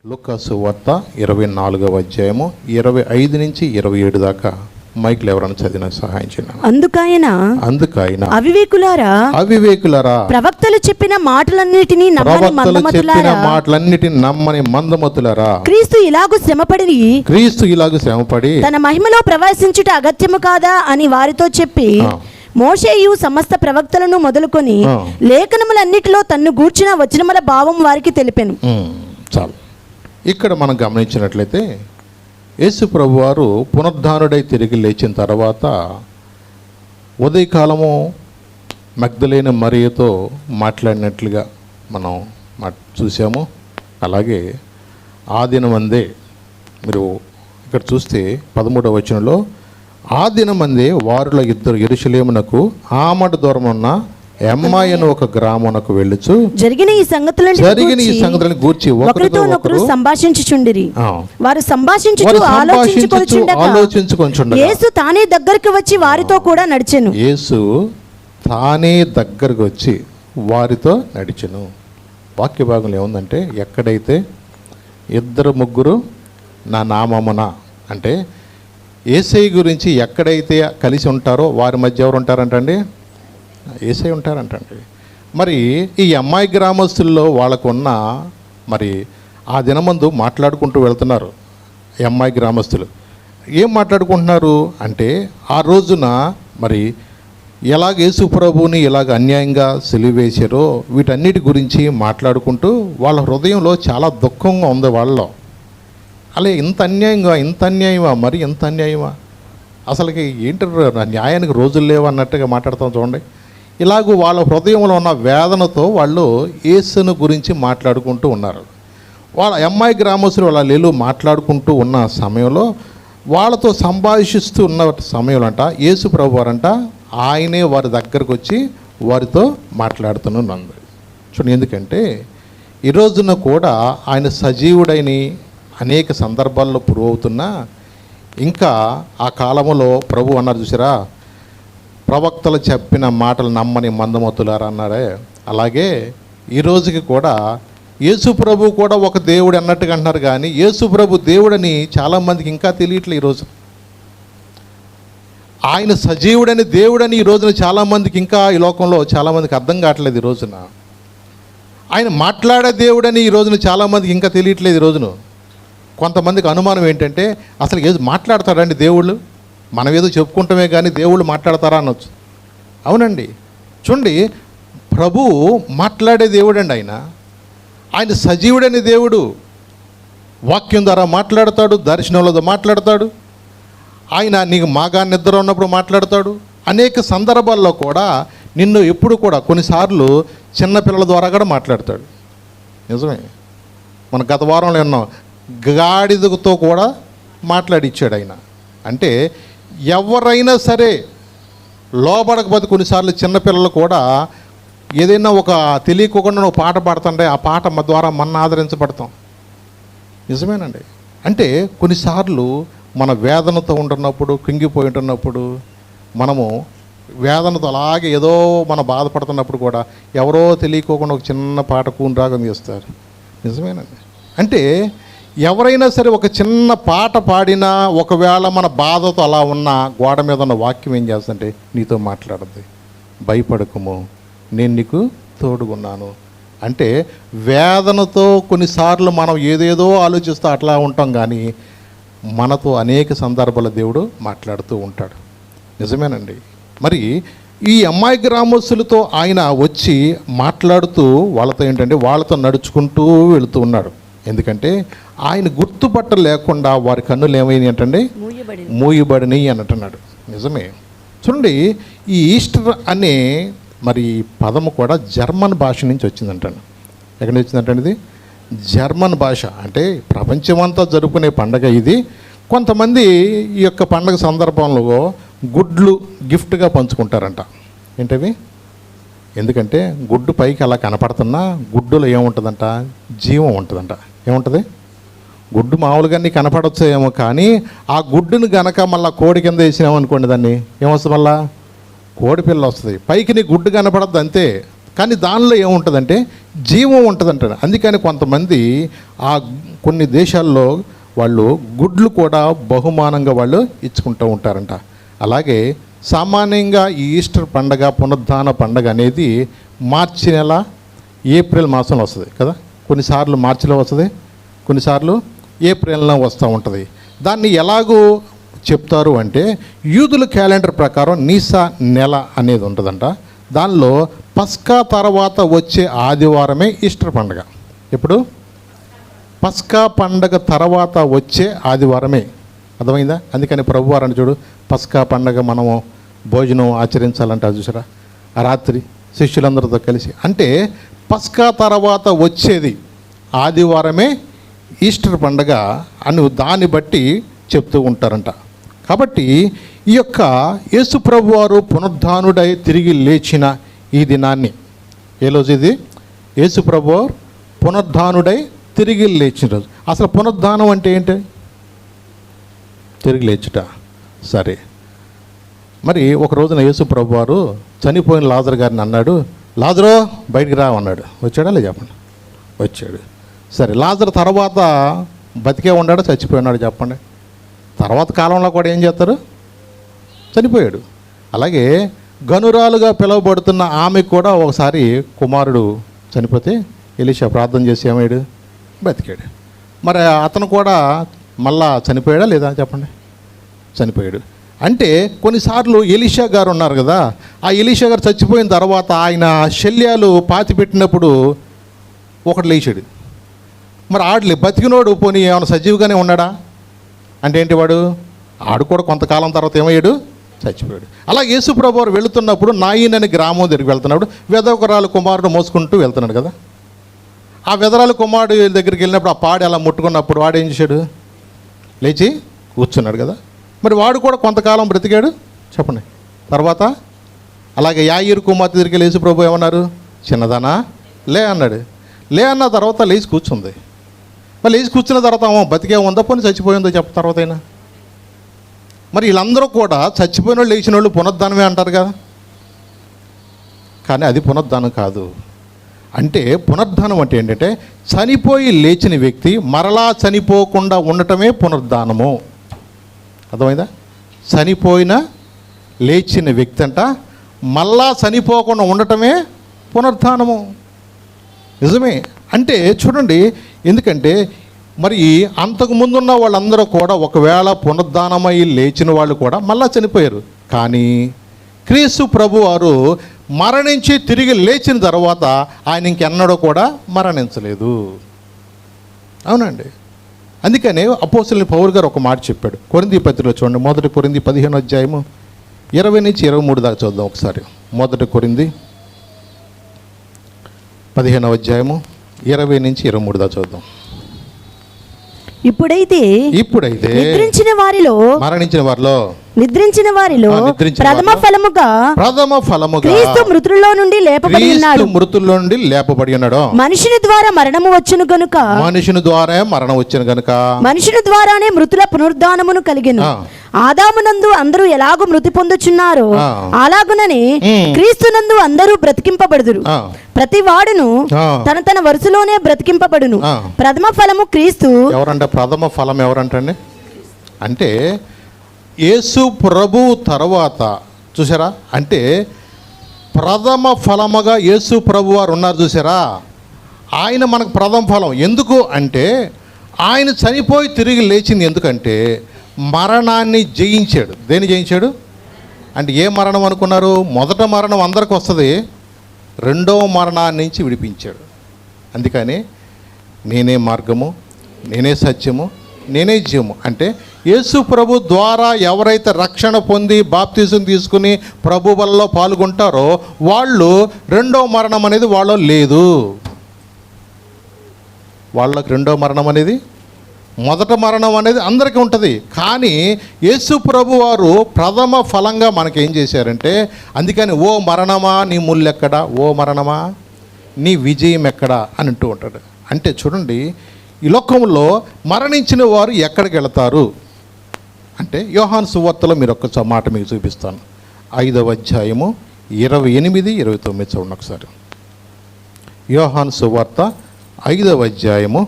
లూకాసు వార్త 24వ అధ్యాయము 25 నుంచి 27 దాకా మైక్లు ఎవరైనా చదివిన సహాయం చేయండి. అందుకైన అవివేకులారా ప్రవక్తలు చెప్పిన మాటలన్నిటినీ నమ్మని మందమతులారా, క్రీస్తు ఇలాగు శ్రమపడి తన మహిమలో ప్రవేశించుట అగత్యము కాదా అని వారితో చెప్పి, మోషేయు సమస్త ప్రవక్తలను మొదలుకొని లేఖనములన్నిటిలో తన్ను గూర్చిన వచనముల భావం వారికి తెలిపెను. చాలు. ఇక్కడ మనం గమనించినట్లయితే యేసు ప్రభువారు పునరుద్ధానుడై తిరిగి లేచిన తర్వాత ఉదయకాలము మగ్దలేని మరియతో మాట్లాడినట్లుగా మనం చూసాము. అలాగే ఆ దినమందే మీరు ఇక్కడ చూస్తే 13వ వచనంలో, ఆ దినమందే వారిలో ఇద్దరు యెరూషలేమునకు ఆమడ దూరం ఉన్న ఎమ్మాయి అని ఒక గ్రామమునకు వెళ్ళుచు జరిగిన ఈ సంగతులను గూర్చి ఒకరితో సంభాషించుచుండిరి. వారు ఆలోచించుకొనుచుండగా యేసు తానే దగ్గరికి వచ్చి వారితో కూడా నడిచెను. యేసు తానే దగ్గరకు వచ్చి వారితో నడిచెను. వాక్య భాగంలో ఏముందంటే, ఎక్కడైతే ఇద్దరు ముగ్గురు నా నామమున, అంటే యేసయ్య గురించి ఎక్కడైతే కలిసి ఉంటారో వారి మధ్య ఎవరు ఉంటారంటండి? యేసయ్య ఉంటారంటండి. మరి ఈ అమ్మాయి గ్రామస్తుల్లో వాళ్ళకున్న మరి ఆ దినమందు మాట్లాడుకుంటూ వెళ్తున్నారు. ఈ అమ్మాయి గ్రామస్తులు ఏం మాట్లాడుకుంటున్నారు అంటే, ఆ రోజున మరి ఎలాగ యేసు ప్రభువుని ఇలాగ అన్యాయంగా సిలువేశారో వీటన్నిటి గురించి మాట్లాడుకుంటూ వాళ్ళ హృదయంలో చాలా దుఃఖంగా ఉంది వాళ్ళలో. అలా ఇంత అన్యాయమా, మరి ఇంత అన్యాయమా, అసలుకి ఏంటి న్యాయానికి రోజులు లేవు అన్నట్టుగా మాట్లాడతాం చూడండి. ఇలాగూ వాళ్ళ హృదయంలో ఉన్న వేదనతో వాళ్ళు యేసును గురించి మాట్లాడుకుంటూ ఉన్నారు. వాళ్ళ అమ్మాయి గ్రామస్తులు వాళ్ళ లేలు మాట్లాడుకుంటూ ఉన్న సమయంలో, వాళ్ళతో సంభాషిస్తూ ఉన్న సమయంలో అంట యేసు ప్రభు వారంట ఆయనే వారి దగ్గరకు వచ్చి వారితో మాట్లాడుతున్నారు. చూడండి, ఎందుకంటే ఈ రోజున కూడా ఆయన సజీవుడైన అనేక సందర్భాల్లో ప్రూవ్ అవుతున్నా, ఇంకా ఆ కాలంలో ప్రభు అన్నారు చూసారా, ప్రవక్తలు చెప్పిన మాటలు నమ్మని మందమతులారా అన్నారే, అలాగే ఈ రోజుకి కూడా యేసు ప్రభు కూడా ఒక దేవుడు అన్నట్టుగా అంటున్నారు. కానీ యేసు ప్రభు దేవుడని చాలామందికి ఇంకా తెలియట్లేదు. ఈరోజు ఆయన సజీవుడని దేవుడని ఈ రోజున చాలామందికి ఇంకా ఈ లోకంలో చాలామందికి అర్థం కావట్లేదు. ఈ రోజున ఆయన మాట్లాడే దేవుడని ఈ రోజున చాలామందికి ఇంకా తెలియట్లేదు. ఈ రోజున కొంతమందికి అనుమానం ఏంటంటే, అసలు ఏదో మాట్లాడతాడండి దేవుళ్ళు? మనం ఏదో చెప్పుకుంటామే కానీ దేవుళ్ళు మాట్లాడతారా అనొచ్చు. అవునండి, చూడండి, ప్రభు మాట్లాడే దేవుడండి. ఆయన సజీవుడని దేవుడు. వాక్యం ద్వారా మాట్లాడతాడు, దర్శనంలో మాట్లాడతాడు. ఆయన నీకు మాగా నిద్ర ఉన్నప్పుడు మాట్లాడతాడు. అనేక సందర్భాల్లో కూడా నిన్ను ఎప్పుడు కూడా కొన్నిసార్లు చిన్నపిల్లల ద్వారా కూడా మాట్లాడతాడు. నిజమే, మన గత వారంలో విన్నాం, గాడిదతో కూడా మాట్లాడిచ్చాడు ఆయన. అంటే ఎవరైనా సరే లోబడకపోతే కొన్నిసార్లు చిన్నపిల్లలు కూడా ఏదైనా ఒక తెలియకోకుండా ఒక పాట పాడుతుంటే ఆ పాట ద్వారా మన ఆదరించబడతాం. నిజమేనండి. అంటే కొన్నిసార్లు మన వేదనతో ఉంటున్నప్పుడు, కుంగిపోయి ఉంటున్నప్పుడు, మనము వేదనతో అలాగే ఏదో మన బాధపడుతున్నప్పుడు కూడా ఎవరో తెలియకోకుండా ఒక చిన్న పాట కూని రాగం చేస్తారు. నిజమేనండి. అంటే ఎవరైనా సరే ఒక చిన్న పాట పాడినా, ఒకవేళ మన బాధతో అలా ఉన్న గోడ మీద ఉన్న వాక్యం ఏం చేస్తుందంటే నీతో మాట్లాడుద్ది. భయపడకము, నేను నీకు తోడుగున్నాను. అంటే వేదనతో కొన్నిసార్లు మనం ఏదేదో ఆలోచిస్తూ అట్లా ఉంటాం, కానీ మనతో అనేక సందర్భాల దేవుడు మాట్లాడుతూ ఉంటాడు. నిజమేనండి. మరి ఈ అమ్మాయి గ్రామస్తులతో ఆయన వచ్చి మాట్లాడుతూ వాళ్ళతో ఏంటంటే వాళ్ళతో నడుచుకుంటూ వెళుతూ ఉన్నాడు. ఎందుకంటే ఆయన గుర్తుపట్ట లేకుండా వారి కన్నులు ఏమైనాయి అంటండి, మూయబడినాయి అని అంటున్నాడు. నిజమే. చూడండి, ఈ ఈస్టర్ అనే మరి పదము కూడా జర్మన్ భాష నుంచి వచ్చిందంటాను. ఎక్కడి నుంచి వచ్చిందంటే ఇది జర్మన్ భాష. అంటే ప్రపంచమంతా జరుపుకునే పండగ ఇది. కొంతమంది ఈ యొక్క పండగ సందర్భంలో గుడ్లు గిఫ్ట్గా పంచుకుంటారంట. ఏంటవి? ఎందుకంటే గుడ్డు పైకి అలా కనపడుతున్నా గుడ్డులో ఏముంటుందంట? జీవం ఉంటుందంట. ఏముంటుంది? గుడ్డు మామూలుగా నీ కనపడవచ్చు ఏమో, కానీ ఆ గుడ్డును గనక మళ్ళీ కోడి కింద వేసినామనుకోండి, దాన్ని ఏమొస్తుంది? మళ్ళా కోడి పిల్ల వస్తుంది. పైకి నీ గుడ్డు కనపడద్దు అంతే, కానీ దానిలో ఏముంటుందంటే జీవం ఉంటుందంట. అందుకని కొంతమంది ఆ కొన్ని దేశాల్లో వాళ్ళు గుడ్లు కూడా బహుమానంగా వాళ్ళు ఇచ్చుకుంటూ ఉంటారంట. అలాగే సామాన్యంగా ఈ ఈస్టర్ పండగ, పునరుద్ధాన పండగ అనేది మార్చి నెల, ఏప్రిల్ మాసంలో వస్తుంది కదా. కొన్నిసార్లు మార్చిలో వస్తుంది, కొన్నిసార్లు ఏప్రిల్లో వస్తూ ఉంటుంది. దాన్ని ఎలాగూ చెప్తారు అంటే యూదుల క్యాలెండర్ ప్రకారం నీసా నెల అనేది ఉంటుందంట. దానిలో పస్కా తర్వాత వచ్చే ఆదివారమే ఈస్టర్ పండగ. ఎప్పుడు? పస్కా పండగ తర్వాత వచ్చే ఆదివారమే. అర్థమైందా? అందుకని ప్రభువారని చూడు, పస్కా పండగ మనము భోజనం ఆచరించాలంటే అది చూసారా, ఆ రాత్రి శిష్యులందరితో కలిసి. అంటే పస్కా తర్వాత వచ్చేది ఆదివారమే ఈస్టర్ పండగ అని దాన్ని బట్టి చెప్తూ ఉంటారంట. కాబట్టి ఈ యొక్క యేసు ప్రభువారు పునరుద్ధానుడై తిరిగి లేచిన ఈ దినాన్ని, ఏ రోజు ఇది? యేసు ప్రభువారు పునరుద్ధానుడై తిరిగి లేచిన రోజు. అసలు పునరుద్ధానం అంటే ఏంటి? తిరిగి లేచుట. సరే, మరి ఒక రోజున యేసు ప్రభువారు చనిపోయిన లాజరు గారిని అన్నాడు, లాజరో బయటికి రా అన్నాడు. వచ్చాడా లేదు చెప్పండి? వచ్చాడు. సరే, లాజరు తర్వాత బతికే ఉన్నాడు, చచ్చిపోయినాడు చెప్పండి? తర్వాత కాలంలో కూడా ఏం చేస్తారు? చనిపోయాడు. అలాగే గనురాలుగా పిలువబడుతున్న ఆమె కూడా ఒకసారి కుమారుడు చనిపోతే ఎలీషా ప్రార్థన చేసి ఏమయ్యాడు? బతికాడు. మరి అతను కూడా మళ్ళా చనిపోయాడా లేదా చెప్పండి? చనిపోయాడు. అంటే కొన్నిసార్లు ఎలీషా గారు ఉన్నారు కదా, ఆ ఎలీషా గారు చచ్చిపోయిన తర్వాత ఆయన శల్యాలు పాతి పెట్టినప్పుడు ఒకటి లేచాడు. మరి ఆడలే బతికినోడు పోనీ ఏమైనా సజీవుగానే ఉన్నాడా అంటే ఏంటి? వాడు ఆడు కూడా కొంతకాలం తర్వాత ఏమయ్యాడు? చచ్చిపోయాడు. అలా యేసు ప్రభువారు వెళుతున్నప్పుడు నాయిన్ అనే గ్రామం దగ్గరికి వెళ్తున్నాడు. వెదవకరాలు కుమారుడు మోసుకుంటూ వెళ్తున్నాడు కదా. ఆ వెదరాలు కుమారుడు దగ్గరికి వెళ్ళినప్పుడు ఆ పాడి అలా ముట్టుకున్నప్పుడు వాడు ఏం చేశాడు? లేచి కూర్చున్నాడు కదా. మరి వాడు కూడా కొంతకాలం బ్రతికాడు చెప్పండి. తర్వాత అలాగే యాయిరు కుమార్తె దగ్గరికి యేసు ప్రభు ఏమన్నారు? చిన్నదానా లే అన్నాడు. లే అన్న తర్వాత లేచి కూర్చుంది. మరి లేచి కూర్చున్న తర్వాత బతికే ఉందా పోనీ చచ్చిపోయిందో చెప్ప తర్వాత అయినా. మరి వీళ్ళందరూ కూడా చచ్చిపోయిన వాళ్ళు లేచిన వాళ్ళు పునరుద్ధానమే అంటారు కదా. కానీ అది పునరుద్ధానం కాదు. అంటే పునరుద్ధానం అంటే ఏంటంటే చనిపోయి లేచిన వ్యక్తి మరలా చనిపోకుండా ఉండటమే పునరుద్ధానము. అర్థమైందా? చనిపోయిన లేచిన వ్యక్తి అంట మళ్ళా చనిపోకుండా ఉండటమే పునరుద్ధానము. నిజమే. అంటే చూడండి, ఎందుకంటే మరి అంతకుముందున్న వాళ్ళందరూ కూడా ఒకవేళ పునరుద్ధానమై లేచిన వాళ్ళు కూడా మళ్ళా చనిపోయారు. కానీ క్రీస్తు ప్రభువారు మరణించి తిరిగి లేచిన తర్వాత ఆయన ఇంకెన్నడూ కూడా మరణించలేదు. అవునండి. అందుకనే అపోస్తలుడైన పౌలు గారు ఒక మాట చెప్పాడు. కొరింథీ పత్రికలో చూడండి, 1 కొరింథీ 15వ అధ్యాయము 20 నుంచి 23 దాకా చూద్దాం ఒకసారి. 1 కొరింథీ 15వ అధ్యాయము 20 నుంచి 23 దాకా చూద్దాం. ఇప్పుడైతే నిద్రించిన వారిలో ప్రథమ ఫలముగా క్రీస్తు మృతుల్లో నుండి లేపబడి ఉన్నాడు. మనుషుని ద్వారా మరణము వచ్చును గనుక మనుషుని ద్వారానే మృతుల పునరుద్ధానమును కలిగెను. ఆదామునందు అందరూ ఎలాగో మృతి పొందుచున్నారో అలాగుననే క్రీస్తునందు అందరూ బ్రతికింపబడుదురు. ప్రతి వాడును తన తన వరుసలోనే బ్రతికింపబడును. ప్రథమ ఫలము క్రీస్తు. ఎవరంటే ప్రథమ ఫలం ఎవరంటండి? అంటే యేసు ప్రభు తర్వాత చూసారా, అంటే ప్రథమ ఫలముగా యేసు ప్రభు వారు ఉన్నారు చూసారా. ఆయన మనకు ప్రథమ ఫలం. ఎందుకు అంటే ఆయన చనిపోయి తిరిగి లేచింది. ఎందుకంటే మరణాన్ని జయించాడు. దేన్ని జయించాడు అంటే ఏ మరణం అనుకున్నారు? మొదట మరణం అందరికి వస్తుంది, రెండవ మరణాన్ని నుంచి విడిపించాడు. అందుకని నేనే మార్గము, నేనే సత్యము, నేనే జీవము. అంటే యేసు ప్రభు ద్వారా ఎవరైతే రక్షణ పొంది బాప్తిజం తీసుకుని ప్రభు వల్ల పాల్గొంటారో వాళ్ళు రెండవ మరణం అనేది వాళ్ళ లేదు. వాళ్ళకి రెండవ మరణం అనేది, మొదట మరణం అనేది అందరికీ ఉంటుంది. కానీ యేసు ప్రభు వారు ప్రథమ ఫలంగా మనకేం చేశారంటే, అందుకని ఓ మరణమా నీ ముల్లెక్కడా, ఓ మరణమా నీ విజయం ఎక్కడా అని అంటూ ఉంటాడు. అంటే చూడండి, ఈ లోకంలో మరణించిన వారు ఎక్కడికి వెళతారు అంటే యోహాను సువార్తలో మీరు ఒక్క మాట మీకు చూపిస్తాను. 5వ అధ్యాయము 28, 29 చూడండి ఒకసారి. యోహాను సువార్త 5వ అధ్యాయము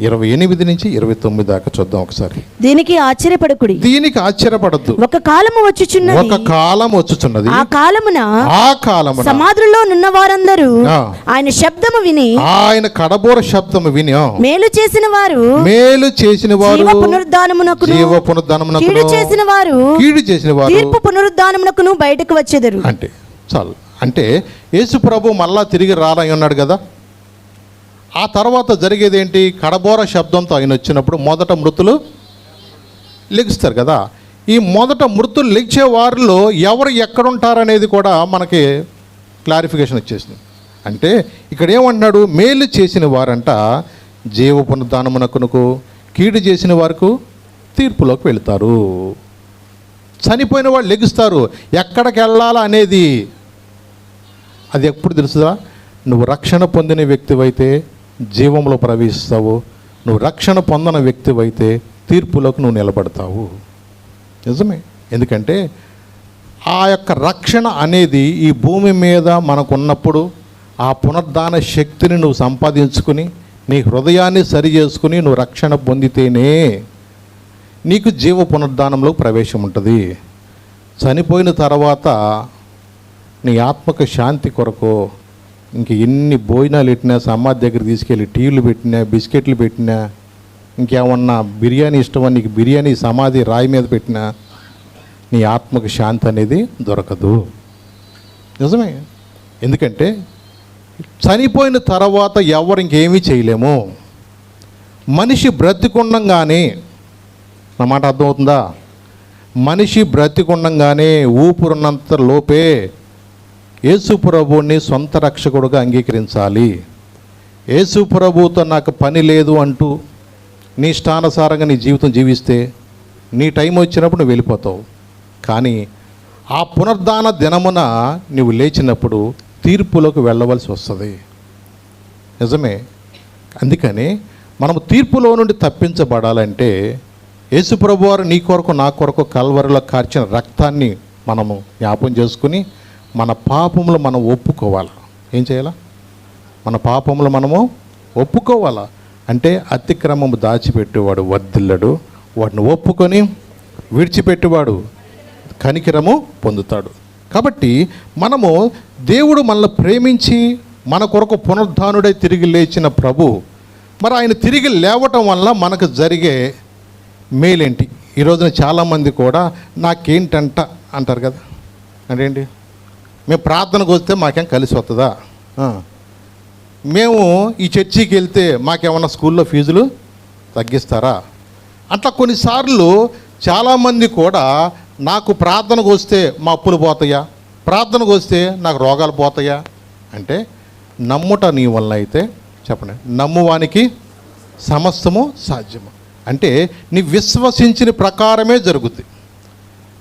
28 నుంచి 29 దాకా చూద్దాం ఒకసారి. దీనికి ఆశ్చర్యపడకుడి, దీనికి ఆశ్చర్యపడద్దు. ఒక కాలము వచ్చుచున్నది, ఒక కాలం వచ్చుచున్నది, ఆ కాలమున సమాధుల్లో నున్న వారందరూ ఆయన శబ్దము విని, ఆయన కడబోర శబ్దము విని మేలు చేసిన వారు జీవ పునరుద్ధానమునకును, కీడు చేసిన వారు తీర్పు పునరుద్ధానమునకును బయటకు వచ్చెదరు. అంటే చాలు. అంటే యేసు ప్రభు మళ్ళా తిరిగి రానై ఉన్నాడు కదా. ఆ తర్వాత జరిగేది ఏంటి? కడబోర శబ్దంతో ఆయన వచ్చినప్పుడు మొదట మృతులు లెగుస్తారు కదా. ఈ మొదట మృతులు లెగిచే వారిలో ఎవరు ఎక్కడుంటారనేది కూడా మనకి క్లారిఫికేషన్ వచ్చేసింది. అంటే ఇక్కడ ఏమంటున్నాడు? మేలు చేసిన వారంట జీవ పునరుద్ధానమునకునకు, కీడు చేసిన వారికి తీర్పులోకి వెళతారు. చనిపోయిన వాళ్ళు లెగుస్తారు. ఎక్కడికి వెళ్ళాలా అనేది అది ఎప్పుడు తెలుసుదా? నువ్వు రక్షణ పొందిన వ్యక్తివైతే జీవంలో ప్రవేశిస్తావు, నువ్వు రక్షణ పొందిన వ్యక్తివైతే తీర్పులోకి నువ్వు నిలబడతావు. నిజమే. ఎందుకంటే ఆ యొక్క రక్షణ అనేది ఈ భూమి మీద మనకున్నప్పుడు ఆ పునరుద్ధాన శక్తిని నువ్వు సంపాదించుకుని నీ హృదయాన్ని సరి చేసుకుని నువ్వు రక్షణ పొందితేనే నీకు జీవ పునరుద్ధానంలో ప్రవేశం ఉంటుంది. చనిపోయిన తర్వాత నీ ఆత్మకు శాంతి కొరకు ఇంక ఎన్ని భోజనాలు పెట్టినా, సమాధి దగ్గర తీసుకెళ్ళి టీలు పెట్టినా, బిస్కెట్లు పెట్టినా, ఇంకేమన్నా బిర్యానీ ఇష్టమని నీకు బిర్యానీ సమాధి రాయి మీద పెట్టినా నీ ఆత్మకు శాంతి అనేది దొరకదు. నిజమే. ఎందుకంటే చనిపోయిన తర్వాత ఎవరు ఇంకేమీ చేయలేము. మనిషి బ్రతికుండంగానే, నా మాట అర్థమవుతుందా? మనిషి బ్రతికుండంగానే ఊపిరున్నంత లోపే యేసు ప్రభువుని సొంత రక్షకుడుగా అంగీకరించాలి. యేసు ప్రభువుతో నాకు పని లేదు అంటూ నీ ఇష్టానుసారంగా నీ జీవితం జీవిస్తే నీ టైం వచ్చినప్పుడు నువ్వు వెళ్ళిపోతావు. కానీ ఆ పునరుద్ధాన దినమున నువ్వు లేచినప్పుడు తీర్పులోకి వెళ్ళవలసి వస్తుంది. నిజమే. అందుకని మనము తీర్పులో నుండి తప్పించబడాలంటే యేసు ప్రభువారు నీ కొరకు నా కొరకు కల్వరిలో కార్చిన రక్తాన్ని మనము జ్ఞాపం చేసుకుని మన పాపములు మనం ఒప్పుకోవాలి. ఏం చేయాలా? మన పాపములు మనము ఒప్పుకోవాలా. అంటే అతిక్రమము దాచిపెట్టేవాడు వర్ధిల్లడు, వాడిని ఒప్పుకొని విడిచిపెట్టేవాడు కనికరము పొందుతాడు. కాబట్టి మనము దేవుడు మనల్ని ప్రేమించి మన కొరకు పునరుద్ధానుడై తిరిగి లేచిన ప్రభు, మరి ఆయన తిరిగి లేవటం వల్ల మనకు జరిగే మేలేంటి? ఈ రోజున చాలామంది కూడా నాకేంటంట అంటారు కదా. అంటే మేము ప్రార్థనకు వస్తే మాకేం కలిసి వస్తుందా? మేము ఈ చర్చికి వెళ్తే మాకేమన్నా స్కూల్లో ఫీజులు తగ్గిస్తారా? అట్లా కొన్నిసార్లు చాలామంది కూడా నాకు ప్రార్థనకు వస్తే మా అప్పులు పోతాయా, ప్రార్థనకు వస్తే నాకు రోగాలు పోతాయా అంటే, నమ్ముట నీ వల్ల అయితే చెప్పండి, నమ్మువానికి సమస్తము సాధ్యము. అంటే నీ విశ్వసించిన ప్రకారమే జరుగుద్ది.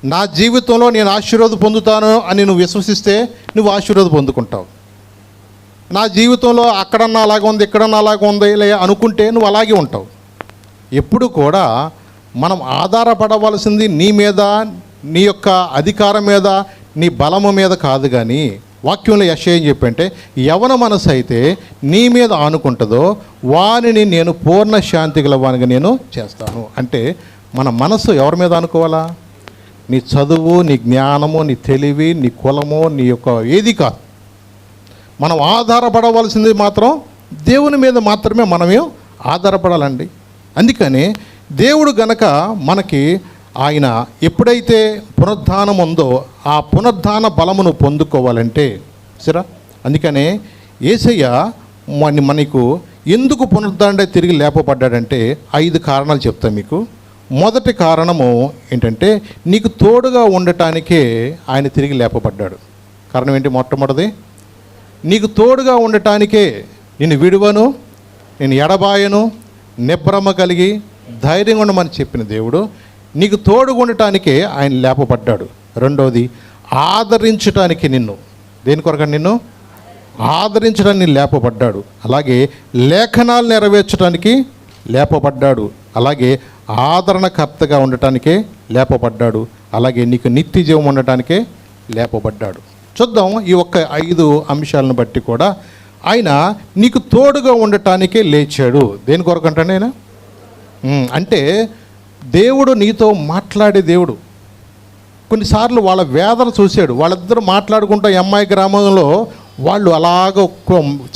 నా జీవితంలో నేను ఆశీర్వాదం పొందుతాను అని నువ్వు విశ్వసిస్తే నువ్వు ఆశీర్వాదం పొందుకుంటావు. నా జీవితంలో అక్కడన్నా అలాగే ఉంది, ఇక్కడన్నా అలాగే ఉంది లే అనుకుంటే నువ్వు అలాగే ఉంటావు. ఎప్పుడు కూడా మనం ఆధారపడవలసింది నీ మీద, నీ యొక్క అధికారం మీద, నీ బలము మీద కాదు. కానీ వాక్యంలో యెషయా ఏం చెప్పంటే, యవన మనసు అయితే నీ మీద ఆనుకుంటుందో వానిని నేను పూర్ణ శాంతి గలవానిగా నేను చేస్తాను. అంటే మన మనసు ఎవరి మీద అనుకోవాలా? నీ చదువు, నీ జ్ఞానము, నీ తెలివి, నీ కులము, నీ యొక్క ఏది కాదు. మనం ఆధారపడవలసింది మాత్రం దేవుని మీద మాత్రమే మనమే ఆధారపడాలండి. అందుకని దేవుడు గనక మనకి ఆయన ఎప్పుడైతే పునరుద్ధానం ఉందో ఆ పునరుద్ధాన బలమును పొందుకోవాలంటే సరే. అందుకనే యేసయ్య మనకు ఎందుకు పునరుద్ధానుడై తిరిగి లేపబడ్డాడంటే 5 కారణాలు చెప్తాను మీకు. మొదటి కారణము ఏంటంటే, నీకు తోడుగా ఉండటానికే ఆయన తిరిగి లేపబడ్డాడు. కారణం ఏంటి? మొట్టమొదటిది, నీకు తోడుగా ఉండటానికే నిన్ను విడువను, నేను ఎడబాయను, నిబ్రమ కలిగి ధైర్యంగా ఉండమని చెప్పిన దేవుడు నీకు తోడుగా ఉండటానికే ఆయన లేపబడ్డాడు. రెండవది, ఆదరించడానికి నిన్ను, దేని కొరకు? నిన్ను ఆదరించడానికి నేను లేపబడ్డాడు. అలాగే లేఖనాలు నెరవేర్చడానికి లేపబడ్డాడు. అలాగే ఆదరణకర్తగా ఉండటానికే లేపబడ్డాడు. అలాగే నీకు నిత్య జీవం ఉండటానికే లేపబడ్డాడు. చూద్దాం ఈ ఒక్క 5 అంశాలను బట్టి కూడా ఆయన నీకు తోడుగా ఉండటానికే లేచాడు. దేని కొరకు అంటే ఆయన అంటే దేవుడు నీతో మాట్లాడే దేవుడు. కొన్నిసార్లు వాళ్ళ వేదన చూశాడు. వాళ్ళిద్దరూ మాట్లాడుకుంటూ అమ్మాయి గ్రామంలో వాళ్ళు అలాగ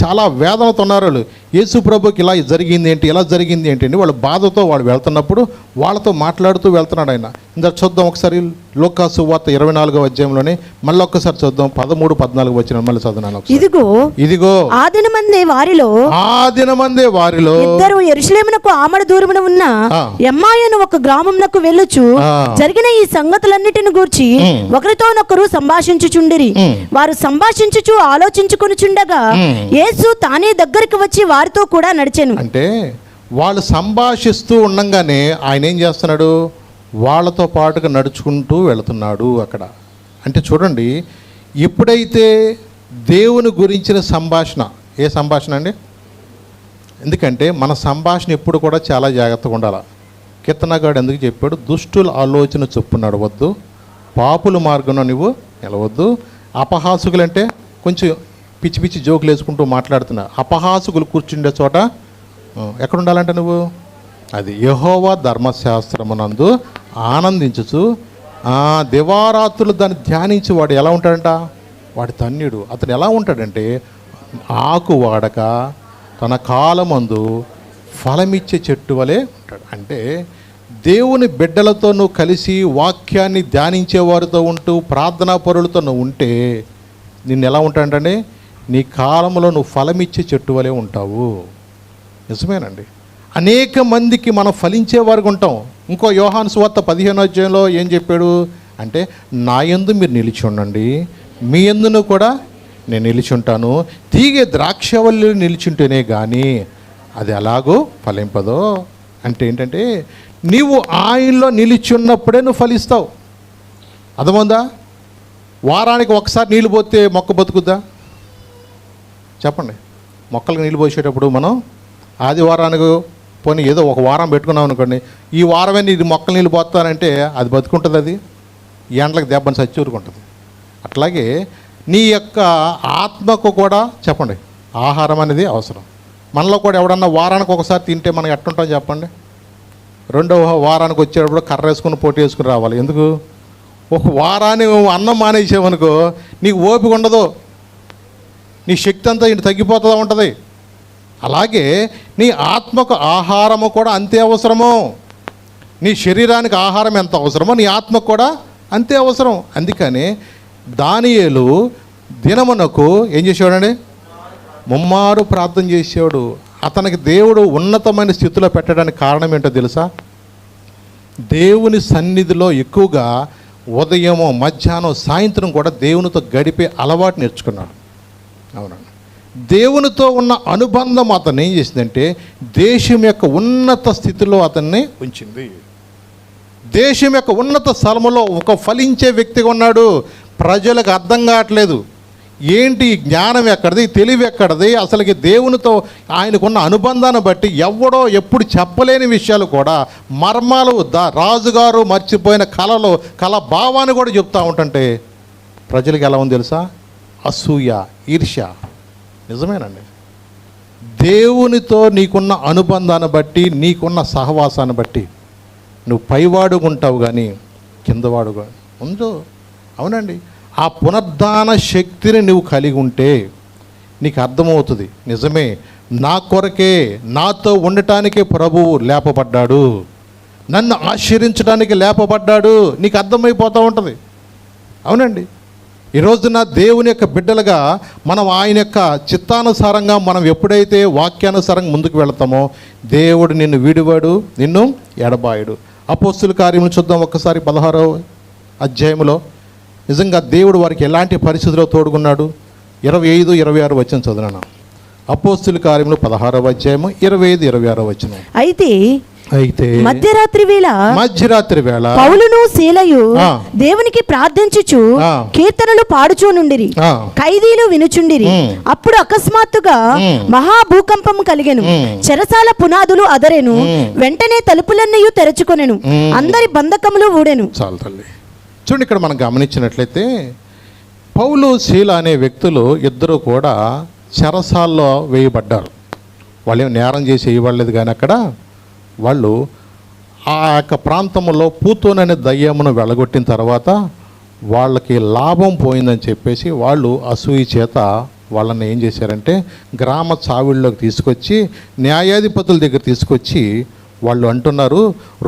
చాలా వేదనతో ఉన్నారు. వాళ్ళు యేసు ప్రభుకి ఇలా జరిగింది ఏంటి, ఇలా జరిగింది ఏంటి అని వాళ్ళ బాధతో వాళ్ళు వెళ్తున్నప్పుడు వాళ్ళతో మాట్లాడుతూ వెళ్తున్నాడు ఆయన. ఇందాక చూద్దాం ఒకసారి లూకా సువార్త 24వ అధ్యాయంలోనే మళ్ళీ ఒక్కసారి చూద్దాం 13-14 వచ్చిన మళ్ళీ చదువునాను. ఇదిగో ఆ దినమందే వారిలో ఇద్దరు యెరూషలేమునకు ఆమడ దూరమున ఉన్న ఎమ్మాయను ఒక గ్రామమునకు వెళ్ళుచు జరిగిన ఈ సంగతులన్నిటిని గూర్చి ఒకరితోనొకరు సంభాషించుచుండిరి. వారు సంభాషించుచు ఆలోచించుకొనుచుండగా యేసు తానే దగ్గరికి వచ్చి వారితో కూడా నడిచెను. అంటే వాళ్ళు సంభాషిస్తూ ఉండగానే ఆయన ఏం చేస్తున్నాడు, వాళ్ళతో పాటుగా నడుచుకుంటూ వెళుతున్నాడు అక్కడ. అంటే చూడండి, ఎప్పుడైతే దేవుని గురించిన సంభాషణ, ఏ సంభాషణ అండి? ఎందుకంటే మన సంభాషణ ఎప్పుడు కూడా చాలా జాగ్రత్తగా ఉండాలి. కీర్తనగాడు ఎందుకు చెప్పాడు, దుష్టుల ఆలోచన చొప్పున నడవద్దు, పాపుల మార్గంలో నువ్వు నిలవద్దు. అపహాసుకులు అంటే కొంచెం పిచ్చి పిచ్చి జోకులు వేసుకుంటూ మాట్లాడుతున్నా. అపహాసుకులు కూర్చుండే చోట ఎక్కడ ఉండాలంటే నువ్వు, అది యెహోవా ధర్మశాస్త్రమునందు ఆనందించుచు దివారాత్రులు దాన్ని ధ్యానించి వాడు ఎలా ఉంటాడంట, వాడి ధన్యుడు. అతను ఎలా ఉంటాడంటే ఆకు వాడక తన కాలమందు ఫలమిచ్చే చెట్టు వలె ఉంటాడు. అంటే దేవుని బిడ్డలతో నువ్వు కలిసి వాక్యాన్ని ధ్యానించే వారితో ఉంటూ ప్రార్థనా పరులతో నువ్వు ఉంటే నిన్ను ఎలా ఉంటాడంటే నీ కాలంలో నువ్వు ఫలమిచ్చే చెట్టు వలె ఉంటావు. నిజమేనండి. అనేక మందికి మనం ఫలించేవారుగా ఉంటాం. ఇంకో యోహాను సువార్త 15వ అధ్యాయంలో ఏం చెప్పాడు అంటే, నా యందు మీరు నిలిచి ఉండండి, మీ యందును కూడా నేను నిలిచి ఉంటాను. తీగే ద్రాక్షవల్లి నిలిచుంటేనే కానీ అది ఎలాగో ఫలింపదో. అంటే ఏంటంటే నీవు ఆయనలో నిలిచి ఉన్నప్పుడే నువ్వు ఫలిస్తావు. అర్థమైందా? వారానికి ఒకసారి నీళ్ళు పోతే మొక్క బతుకుద్దా చెప్పండి? మొక్కలకు నీళ్ళు పోసేటప్పుడు మనం ఆదివారానికి పోనీ ఏదో ఒక వారం పెట్టుకున్నాం అనుకోండి, ఈ వారమే నీ మొక్కలు నీళ్ళు పోతానంటే అది బతుకుంటుంది. అది ఈ ఎండలకు దెబ్బని సచ్చూరుకుంటుంది. అట్లాగే నీ యొక్క ఆత్మకు కూడా చెప్పండి ఆహారం అనేది అవసరం. మనలో కూడా ఎవడన్నా వారానికి ఒకసారి తింటే మనం ఎట్టుంటాం చెప్పండి? రెండవ వారానికి వచ్చేటప్పుడు కర్ర వేసుకుని పోటీ వేసుకుని రావాలి. ఎందుకు? ఒక వారాన్ని అన్నం మానేసావనుకో నీకు ఓపిక ఉండదు, నీ శక్తి అంతా ఇంటి తగ్గిపోతూ ఉంటుంది. అలాగే నీ ఆత్మకు ఆహారము కూడా అంతే అవసరము. నీ శరీరానికి ఆహారం ఎంత అవసరమో నీ ఆత్మకు కూడా అంతే అవసరం. అందుకని దానియేలు దినమునకు ఏం చేసేవాడండి? ముమ్మారు ప్రార్థన చేసేవాడు. అతనికి దేవుడు ఉన్నతమైన స్థితిలో పెట్టడానికి కారణం ఏంటో తెలుసా? దేవుని సన్నిధిలో ఎక్కువగా ఉదయము, మధ్యాహ్నం, సాయంత్రం కూడా దేవునితో గడిపే అలవాటు నేర్చుకున్నాడు. అవునండి. దేవునితో ఉన్న అనుబంధం అతను ఏం చేసిందంటే దేశం యొక్క ఉన్నత స్థితిలో అతన్ని ఉంచింది. దేశం యొక్క ఉన్నత స్థలములో ఒక ఫలించే వ్యక్తిగా ఉన్నాడు. ప్రజలకు అర్థం కావట్లేదు, ఏంటి జ్ఞానం ఎక్కడిది, తెలివి ఎక్కడిది, అసలుకి దేవునితో ఆయనకున్న అనుబంధాన్ని బట్టి ఎవడో ఎప్పుడు చెప్పలేని విషయాలు కూడా, మర్మాలు రాజుగారు మర్చిపోయిన కళ భావాన్ని కూడా చెప్తూ ఉంటుంటే ప్రజలకు ఎలా ఉంది తెలుసా? అసూయ, ఈర్ష్య. నిజమేనండి. దేవునితో నీకున్న అనుబంధాన్ని బట్టి, నీకున్న సహవాసాన్ని బట్టి నువ్వు పైవాడుగా ఉంటావు కానీ కిందవాడుగా ఉందో. అవునండి. ఆ పునరుద్ధాన శక్తిని నువ్వు కలిగి ఉంటే నీకు అర్థమవుతుంది, నిజమే నా కొరకే, నాతో ఉండటానికే ప్రభువు లేపబడ్డాడు, నన్ను ఆశ్రయించడానికి లేపబడ్డాడు. నీకు అర్థమైపోతూ ఉంటుంది. అవునండి. ఈ రోజున దేవుని యొక్క బిడ్డలుగా మనం ఆయన యొక్క చిత్తానుసారంగా మనం ఎప్పుడైతే వాక్యానుసారంగా ముందుకు వెళతామో దేవుడు నిన్ను వీడివాడు, నిన్ను ఎడబాయుడు. అపోస్తుల కార్యములు చూద్దాం ఒక్కసారి 16వ అధ్యాయంలో. నిజంగా దేవుడు వారికి ఎలాంటి పరిస్థితుల్లో తోడుకున్నాడు. 25, 26 వచనం చదువునా. అపోస్తుల కార్యములు 16వ అధ్యాయము 25, 26 వచనం. అయితే మధ్యరాత్రి వేళ పౌలును శీలయు దేవునికి ప్రార్థించుచు కీర్తనలు పాడుచూ నుండిరి, ఖైదీలు వినుచుండిరి. అప్పుడు అకస్మాత్తుగా మహాభూకంపము కలిగెను, చెరసాల పునాదులు అదరెను, వెంటనే తలుపులన్నీ తెరచుకొనెను, అందరి బంధకములు ఊడెను. చాలు తల్లి. చూడండి, ఇక్కడ మనం గమనించినట్లయితే పౌలు శీల అనే వ్యక్తులు ఇద్దరు కూడా చెరసాల్లో వేయబడ్డారు. వాళ్ళు ఏం నేరం చేసి వేయబడలేదు, కానీ అక్కడ వాళ్ళు ఆ యొక్క ప్రాంతంలో పూతోననే దయ్యమును వెళ్ళగొట్టిన తర్వాత వాళ్ళకి లాభం పోయిందని చెప్పేసి వాళ్ళు అసూయ చేత వాళ్ళని ఏం చేశారంటే గ్రామ చావిళ్ళలోకి తీసుకొచ్చి న్యాయాధిపతుల దగ్గర తీసుకొచ్చి వాళ్ళు అంటున్నారు,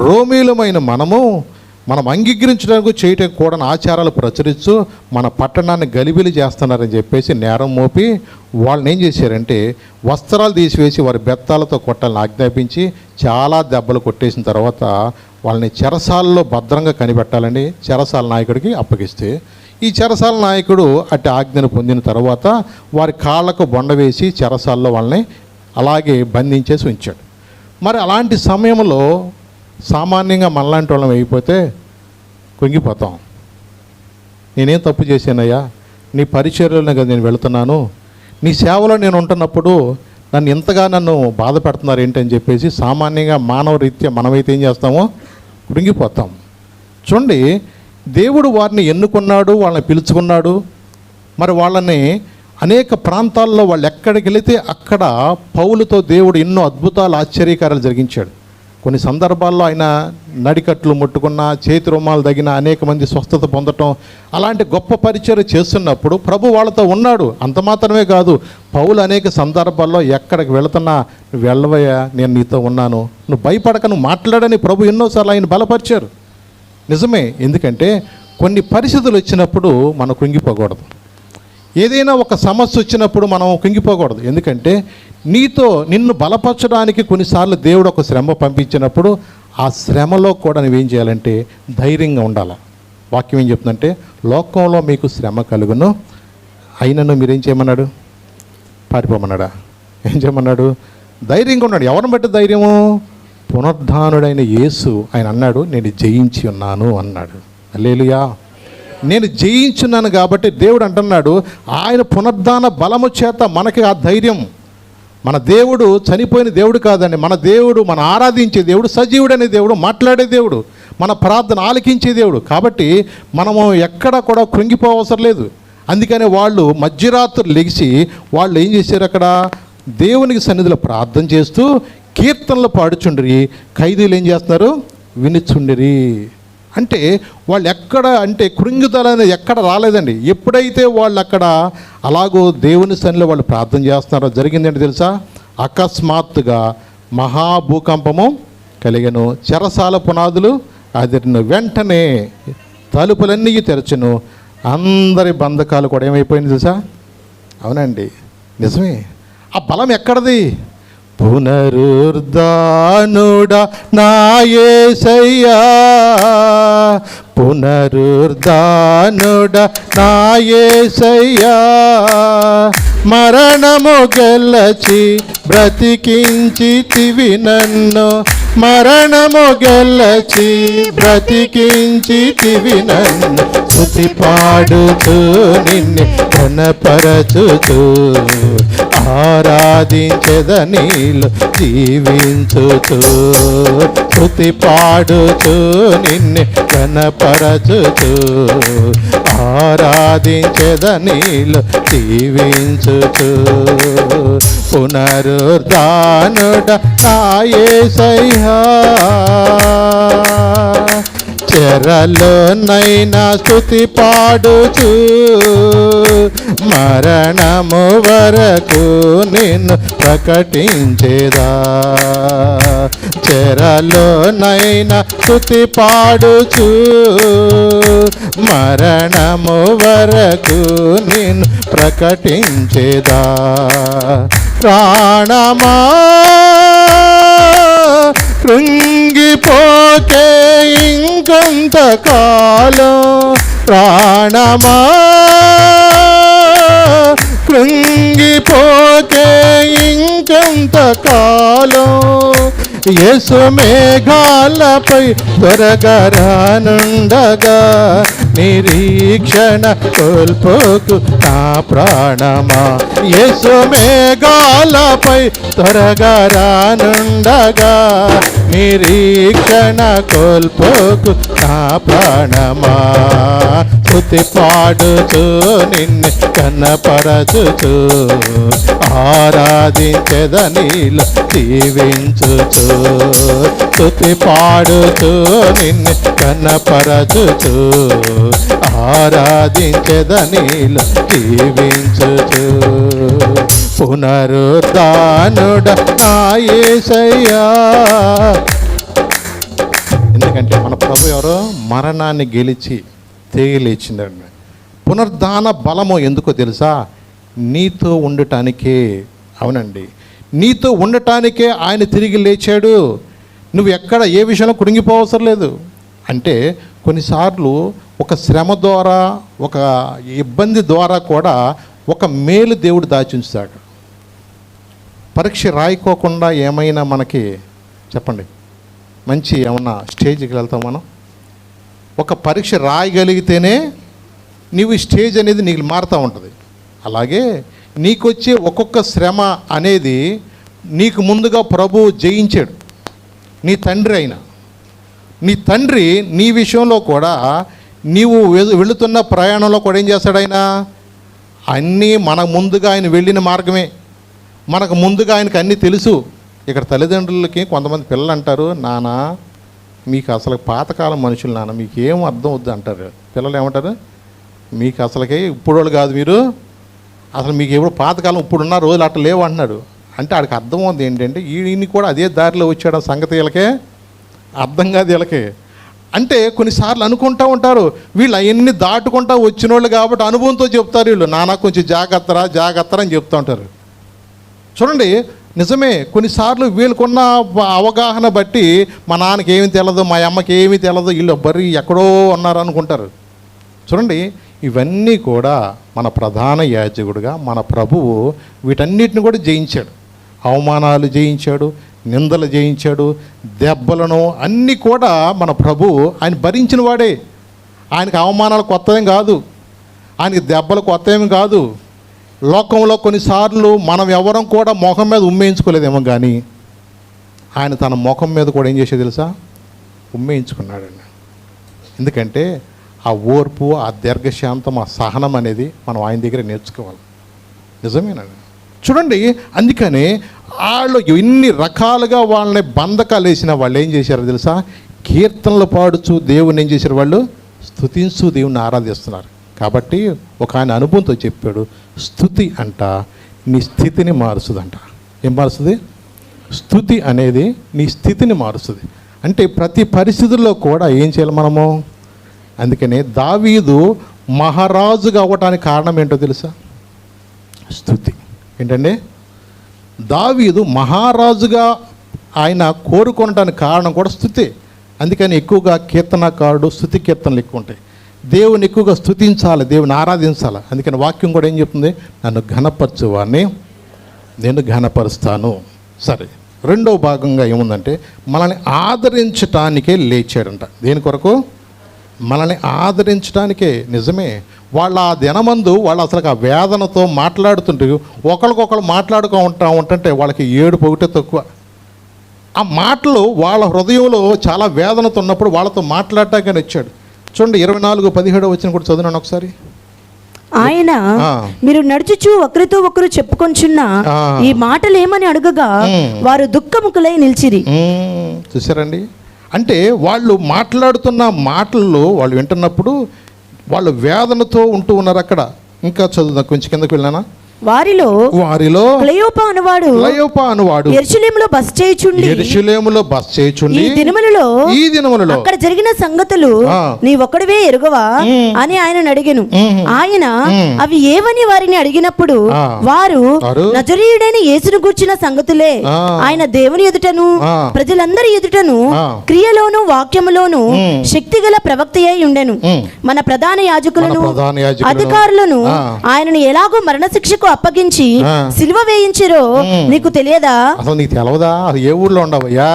రోమీలమైన మనం అంగీకరించడానికి చేయటం కూడా ఆచారాలు ప్రచురించు మన పట్టణాన్ని గలిబిలి చేస్తున్నారని చెప్పేసి నేరం మోపి వాళ్ళని ఏం చేశారంటే వస్త్రాలు తీసివేసి వారి బెత్తాలతో కొట్టాలని ఆజ్ఞాపించి చాలా దెబ్బలు కొట్టేసిన తర్వాత వాళ్ళని చెరసాలలో భద్రంగా కనిపెట్టాలని చెరసాల నాయకుడికి అప్పగిస్తే ఈ చెరసాల నాయకుడు అట్టి ఆజ్ఞను పొందిన తర్వాత వారి కాళ్ళకు బొండ వేసి చెరసాల్లో వాళ్ళని అలాగే బంధించేసి ఉంచాడు. మరి అలాంటి సమయంలో సామాన్యంగా మనలాంటి వాళ్ళం అయిపోతే కుంగిపోతాం. నేనేం తప్పు చేశానయ్యా, నీ పరిచర్యలోనే కదా నేను వెళుతున్నాను, నీ సేవలో నేను ఉంటున్నప్పుడు నన్ను బాధ పెడుతున్నారు ఏంటని చెప్పేసి సామాన్యంగా మానవ రీత్యా మనమైతే ఏం చేస్తామో కృంగిపోతాం. చూడండి, దేవుడు వారిని ఎన్నుకున్నాడు, వాళ్ళని పిలుచుకున్నాడు. మరి వాళ్ళని అనేక ప్రాంతాల్లో వాళ్ళు ఎక్కడికి వెళితే అక్కడ పౌలుతో దేవుడు ఎన్నో అద్భుతాలు ఆశ్చర్యకారాలు జరిగించాడు. కొన్ని సందర్భాల్లో ఆయన నడికట్లు ముట్టుకున్న, చేతి రుమాలు తగిన అనేక మంది స్వస్థత పొందటం, అలాంటి గొప్ప పరిచర్య చేస్తున్నప్పుడు ప్రభు వాళ్ళతో ఉన్నాడు. అంత మాత్రమే కాదు, పౌలు అనేక సందర్భాల్లో ఎక్కడికి వెళుతున్నా నువ్వు వెళ్ళవయ్యా, నేను నీతో ఉన్నాను, నువ్వు భయపడక, నువ్వు మాట్లాడని ప్రభు ఎన్నోసార్లు ఆయన బలపరిచారు. నిజమే, ఎందుకంటే కొన్ని పరిస్థితులు వచ్చినప్పుడు మనం కృంగిపోకూడదు. ఏదైనా ఒక సమస్య వచ్చినప్పుడు మనం కృంగిపోకూడదు. ఎందుకంటే నిన్ను బలపరచడానికి కొన్నిసార్లు దేవుడు ఒక శ్రమ పంపించినప్పుడు ఆ శ్రమలో కూడా నువ్వేం చేయాలంటే ధైర్యంగా ఉండాలి. వాక్యం ఏం చెప్తుందంటే లోకంలో మీకు శ్రమ కలుగును, అయినను మీరేం చేయమన్నాడు? పారిపోమన్నాడా? ఏం చేయమన్నాడు? ధైర్యంగా ఉన్నాడు. ఎవరిని బట్టి ధైర్యము? పునరుద్ధానుడైన యేసు ఆయన అన్నాడు, నేను జయించి ఉన్నాను అన్నాడు. హల్లెలూయా. నేను జయించున్నాను కాబట్టి దేవుడు అంటున్నాడు, ఆయన పునరుద్ధాన బలము చేత మనకి ఆ ధైర్యం. మన దేవుడు చనిపోయిన దేవుడు కాదండి. మన దేవుడు, మన ఆరాధించే దేవుడు సజీవుడనే దేవుడు, మాట్లాడే దేవుడు, మన ప్రార్థన ఆలకించే దేవుడు. కాబట్టి మనము ఎక్కడ కూడా కృంగిపోవసరం లేదు. అందుకని వాళ్ళు మధ్యరాత్రులు లెగిసి వాళ్ళు ఏం చేశారు? అక్కడ దేవునికి సన్నిధిలో ప్రార్థన చేస్తూ కీర్తనలు పాడుచుండిరి, ఖైదీలు ఏం చేస్తున్నారు? వినుచుండిరి. అంటే వాళ్ళు ఎక్కడ అంటే కృంగిదల అనేది ఎక్కడ రాలేదండి. ఎప్పుడైతే వాళ్ళు అక్కడ అలాగో దేవుని సన్నిధిలో వాళ్ళు ప్రార్థన చేస్తున్నారో జరిగిందంటే తెలుసా? అకస్మాత్తుగా మహాభూకంపము కలిగెను, చెరసాల పునాదులు అదిరిను, వెంటనే తలుపులన్నీ తెరచును, అందరి బంధకాలు కూడా ఏమైపోయింది తెలుసా? అవునండి, నిజమే. ఆ బలం ఎక్కడది? పునరుద్ధానుడా నా యేసయ్యా, పునరుద్ధానుడా నా యేసయ్యా, మరణము గెలచి బ్రతికించితివి నన్ను, మరణము గెలచి బ్రతికించితివి నన్ను, స్తుతి పాడుతూ నిన్ను ఘనపరచుతూ ఆరాధించెదనీలు జీవించుతూ, స్తుతి పాడుతూ నిన్ను ఘనపరచుతూ ఆరాధించెదనీలు జీవించుతూ, పునరుద్ధానుడా నా యేసయ్యా, చెరలోనైనా స్తుతి పాడుచు మరణము వరకు నిన్ను ప్రకటించేదా, చెరలోనైనా స్తుతి పాడుచు మరణము వరకు నిన్ను ప్రకటించేదా, ప్రాణమా కృంగిపోకే ఇంకొంతకాలం, ప్రాణమా కృంగిపోకే ఇంకొంతకాలం, యేసు మేఘాలపై త్వరగా రానుండగా నిరీక్షణ కోల్పోకు నా ప్రాణమా. యేసు మేఘాలపై త్వరగా రానుండగా నిరీక్షణ కోల్పోకు నా ప్రాణమా. స్తుతి పాడుచు నిన్ను కనపరచుచు ఆరాధించెద నీలో జీవించుచు. స్తుతి పాడుచు నిన్ను కనపరచుచు ఆరాధించెద నీలో జీవించుచు. పునరుద్ధానుడ నా యేసయ్యా. ఎందుకంటే మన ప్రభు ఎవరో మరణాన్ని గెలిచి తిరిగి లేచిందండి. పునరుద్ధాన బలము ఎందుకో తెలుసా? నీతో ఉండటానికే. అవునండి, నీతో ఉండటానికే ఆయన తిరిగి లేచాడు. నువ్వు ఎక్కడ ఏ విషయంలో కురింగిపోవసరం లేదు. అంటే కొన్నిసార్లు ఒక శ్రమ ద్వారా, ఒక ఇబ్బంది ద్వారా కూడా ఒక మేలు దేవుడు దాచుంచాడు. పరీక్ష రాయికోకుండా ఏమైనా మనకి చెప్పండి, మంచి ఏమన్నా స్టేజ్కి వెళ్తాం మనం? ఒక పరీక్ష రాయగలిగితేనే నీవు స్టేజ్ అనేది నీకు మారుతూ ఉంటుంది. అలాగే నీకొచ్చే ఒక్కొక్క శ్రమ అనేది నీకు ముందుగా ప్రభువు జయించాడు. నీ తండ్రి అయినా నీ తండ్రి నీ విషయంలో కూడా నీవు వెళుతున్న ప్రయాణంలో కూడా ఏం చేస్తాడు ఆయన? అన్నీ మన ముందుగా ఆయన వెళ్ళిన మార్గమే. మనకు ముందుగా ఆయనకు అన్నీ తెలుసు. ఇక్కడ తల్లిదండ్రులకి కొంతమంది పిల్లలు అంటారు, నాన్న మీకు అసలు పాతకాలం మనుషులు, నాన్న మీకు ఏం అర్థం వద్దు అంటారు. పిల్లలు ఏమంటారు? మీకు అసలుకే ఇప్పుడోళ్ళు కాదు, మీరు అసలు మీకు ఎప్పుడు పాతకాలం ఇప్పుడున్న రోజులు అట్లా లేవు అంటున్నాడు. అంటే ఆడికి అర్థం ఉంది ఏంటంటే ఈయన్ని కూడా అదే దారిలో వచ్చాడు ఆ సంగతి వీళ్ళకే అర్థం కాదు వీళ్ళకి. అంటే కొన్నిసార్లు అనుకుంటూ ఉంటారు వీళ్ళు అవన్నీ దాటుకుంటూ వచ్చిన వాళ్ళు కాబట్టి అనుభవంతో చెప్తారు వీళ్ళు, నాన్న కొంచెం జాగ్రత్త అని చెప్తూ ఉంటారు. చూడండి, నిజమే. కొన్నిసార్లు వీళ్ళకున్న అవగాహన బట్టి మా నాన్నకి ఏమి తెలదు, మా అమ్మకి ఏమీ తెలదు, వీళ్ళు బర్రీ ఎక్కడో ఉన్నారు అనుకుంటారు. చూడండి, ఇవన్నీ కూడా మన ప్రధాన యాజకుడుగా మన ప్రభువు వీటన్నిటిని కూడా జయించాడు. అవమానాలు జయించాడు, నిందలు జయించాడు, దెబ్బలను అన్నీ కూడా మన ప్రభువు ఆయన భరించిన వాడే. ఆయనకు అవమానాలు కొత్తవేం కాదు, ఆయనకి దెబ్బలు కొత్తవేం కాదు. లోకంలో కొన్నిసార్లు మనం ఎవరం కూడా ముఖం మీద ఉమ్మేయించుకోలేదేమో, కానీ ఆయన తన ముఖం మీద కూడా ఏం చేసేది తెలుసా? ఉమ్మేయించుకున్నాడండి. ఎందుకంటే ఆ ఓర్పు, ఆ దీర్ఘశాంతం, ఆ సహనం అనేది మనం ఆయన దగ్గర నేర్చుకోవాలి. నిజమేనండి. చూడండి, అందుకని వాళ్ళు ఎన్ని రకాలుగా వాళ్ళని బంధకాలు వేసిన వాళ్ళు ఏం చేశారో తెలుసా? కీర్తనలు పాడుచు దేవుని ఏం చేశారు? వాళ్ళు స్తుతించు దేవుని ఆరాధిస్తున్నారు. కాబట్టి ఒక ఆయన అనుభవంతో చెప్పాడు, స్తుతి అంట నీ స్థితిని మారుస్తుందంట. ఏం మారుస్తుంది? స్తుతి అనేది నీ స్థితిని మారుస్తుంది. అంటే ప్రతి పరిస్థితుల్లో కూడా ఏం చేయాలి మనము? అందుకనే దావీదు మహారాజుగా అవ్వటానికి కారణం ఏంటో తెలుసా? స్తుతి. ఏంటండి? దావీదు మహారాజుగా ఆయన కోరుకోవటానికి కారణం కూడా స్తుతే. అందుకని ఎక్కువగా కీర్తనకారుడు స్తుతి కీర్తనలు ఎక్కువ ఉంటాయి. దేవుని ఎక్కువగా స్తుతించాలి, దేవుని ఆరాధించాలి. అందుకని వాక్యం కూడా ఏం చెప్తుంది? నన్ను ఘనపరచువాన్ని నేను ఘనపరుస్తాను. సరే, రెండవ భాగంగా ఏముందంటే మనల్ని ఆదరించటానికే లేచాడంట. దేని కొరకు? మనల్ని ఆదరించడానికే. నిజమే, వాళ్ళ ఆ దినమందు వాళ్ళు అసలు ఆ వేదనతో మాట్లాడుతుంటే ఒకరికొకరు ఉంటుంటే వాళ్ళకి ఏడుపు ఒకటే తక్కువ. ఆ మాటలు వాళ్ళ హృదయంలో చాలా వేదనతో ఉన్నప్పుడు వాళ్ళతో మాట్లాడటానికి వచ్చాడు. చూడండి, 24:17 వచ్చిన కూడా చదువునాను ఒకసారి. ఆయన మీరు నడుచుచు ఒకరితో ఒకరు చెప్పుకొంచున్న ఈ మాటలు ఏమని అడగగా వారు దుఃఖముఖులై నిలిచిరి. చూసారండి, అంటే వాళ్ళు మాట్లాడుతున్న మాటల్లో వాళ్ళు వింటున్నప్పుడు వాళ్ళు వేదనతో ఉంటూ ఉన్నారు. అక్కడ ఇంకా చదువుదా, కొంచెం కిందకు వెళ్ళానా? వారిలో క్లెయోపా అనువాడు యెరూషలేములో బస చేయుచుండి ఈ దినములలో అక్కడ జరిగిన సంగతులు నీ ఒక్కడివే ఎరుగవా అని ఆయన అడిగెను. ఆయన అవి ఏవని వారిని అడిగినప్పుడు వారు నజరీయుడైన యేసును గూర్చిన సంగతులే. ఆయన దేవుని ఎదుటను ప్రజలందరి ఎదుటను క్రియలోను వాక్యములోను శక్తిగల ప్రవక్త అయి ఉండెను. మన ప్రధాన యాజకులను అధికారులను ఆయనను ఎలాగో మరణశిక్షకు అప్పగించి సిలువ వేయించిరో నీకు తెలియదా? అసలు నీకు తెలవదా? అది ఏ ఊళ్ళో ఉండవయ్యా?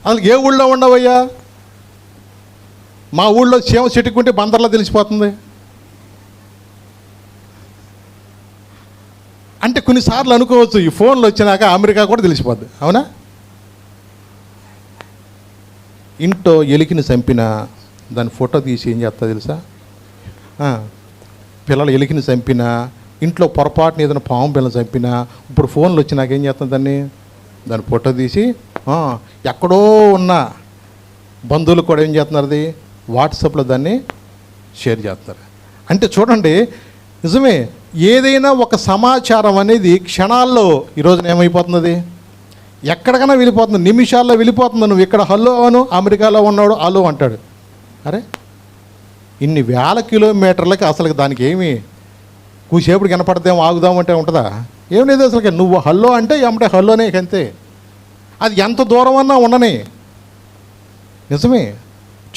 అసలు ఏ ఊళ్ళో ఉండవయ్యా? మా ఊళ్ళో చీమ చెట్టుకుంటే బందర్లో తెలిసిపోతుంది. అంటే కొన్నిసార్లు అనుకోవచ్చు ఈ ఫోన్లు వచ్చినాక అమెరికా కూడా తెలిసిపోద్ది. అవునా? ఇంట్లో ఎలికిని చంపిన దాని ఫోటో తీసి ఏం చేస్తా తెలుసా? పిల్లలు ఎలికిని చంపినా, ఇంట్లో పొరపాటున ఏదైనా పాము పిల్లలు చంపినా, ఇప్పుడు ఫోన్లు వచ్చినాక ఏం చేస్తాం దాన్ని ఫోటో తీసి ఎక్కడో ఉన్న బంధువులు కూడా ఏం చేస్తున్నారు, అది వాట్సాప్లో దాన్ని షేర్ చేస్తారు. అంటే చూడండి, నిజమే, ఏదైనా ఒక సమాచారం అనేది క్షణాల్లో ఈరోజున ఏమైపోతుంది, ఎక్కడికైనా వెళ్ళిపోతుంది, నిమిషాల్లో వెళ్ళిపోతుంది. నువ్వు ఇక్కడ హలో అను, అమెరికాలో ఉన్నాడు హలో అంటాడు. అరే ఇన్ని వేల కిలోమీటర్లకి అసలు దానికి ఏమి కూసేపుడు కనపడదేమో ఆగుదామంటే ఉంటుందా? ఏం లేదు అసలుకి. నువ్వు హల్లో అంటే ఏమంటే హల్లోనే అంతే. అది ఎంత దూరం అన్నా ఉండని. నిజమే.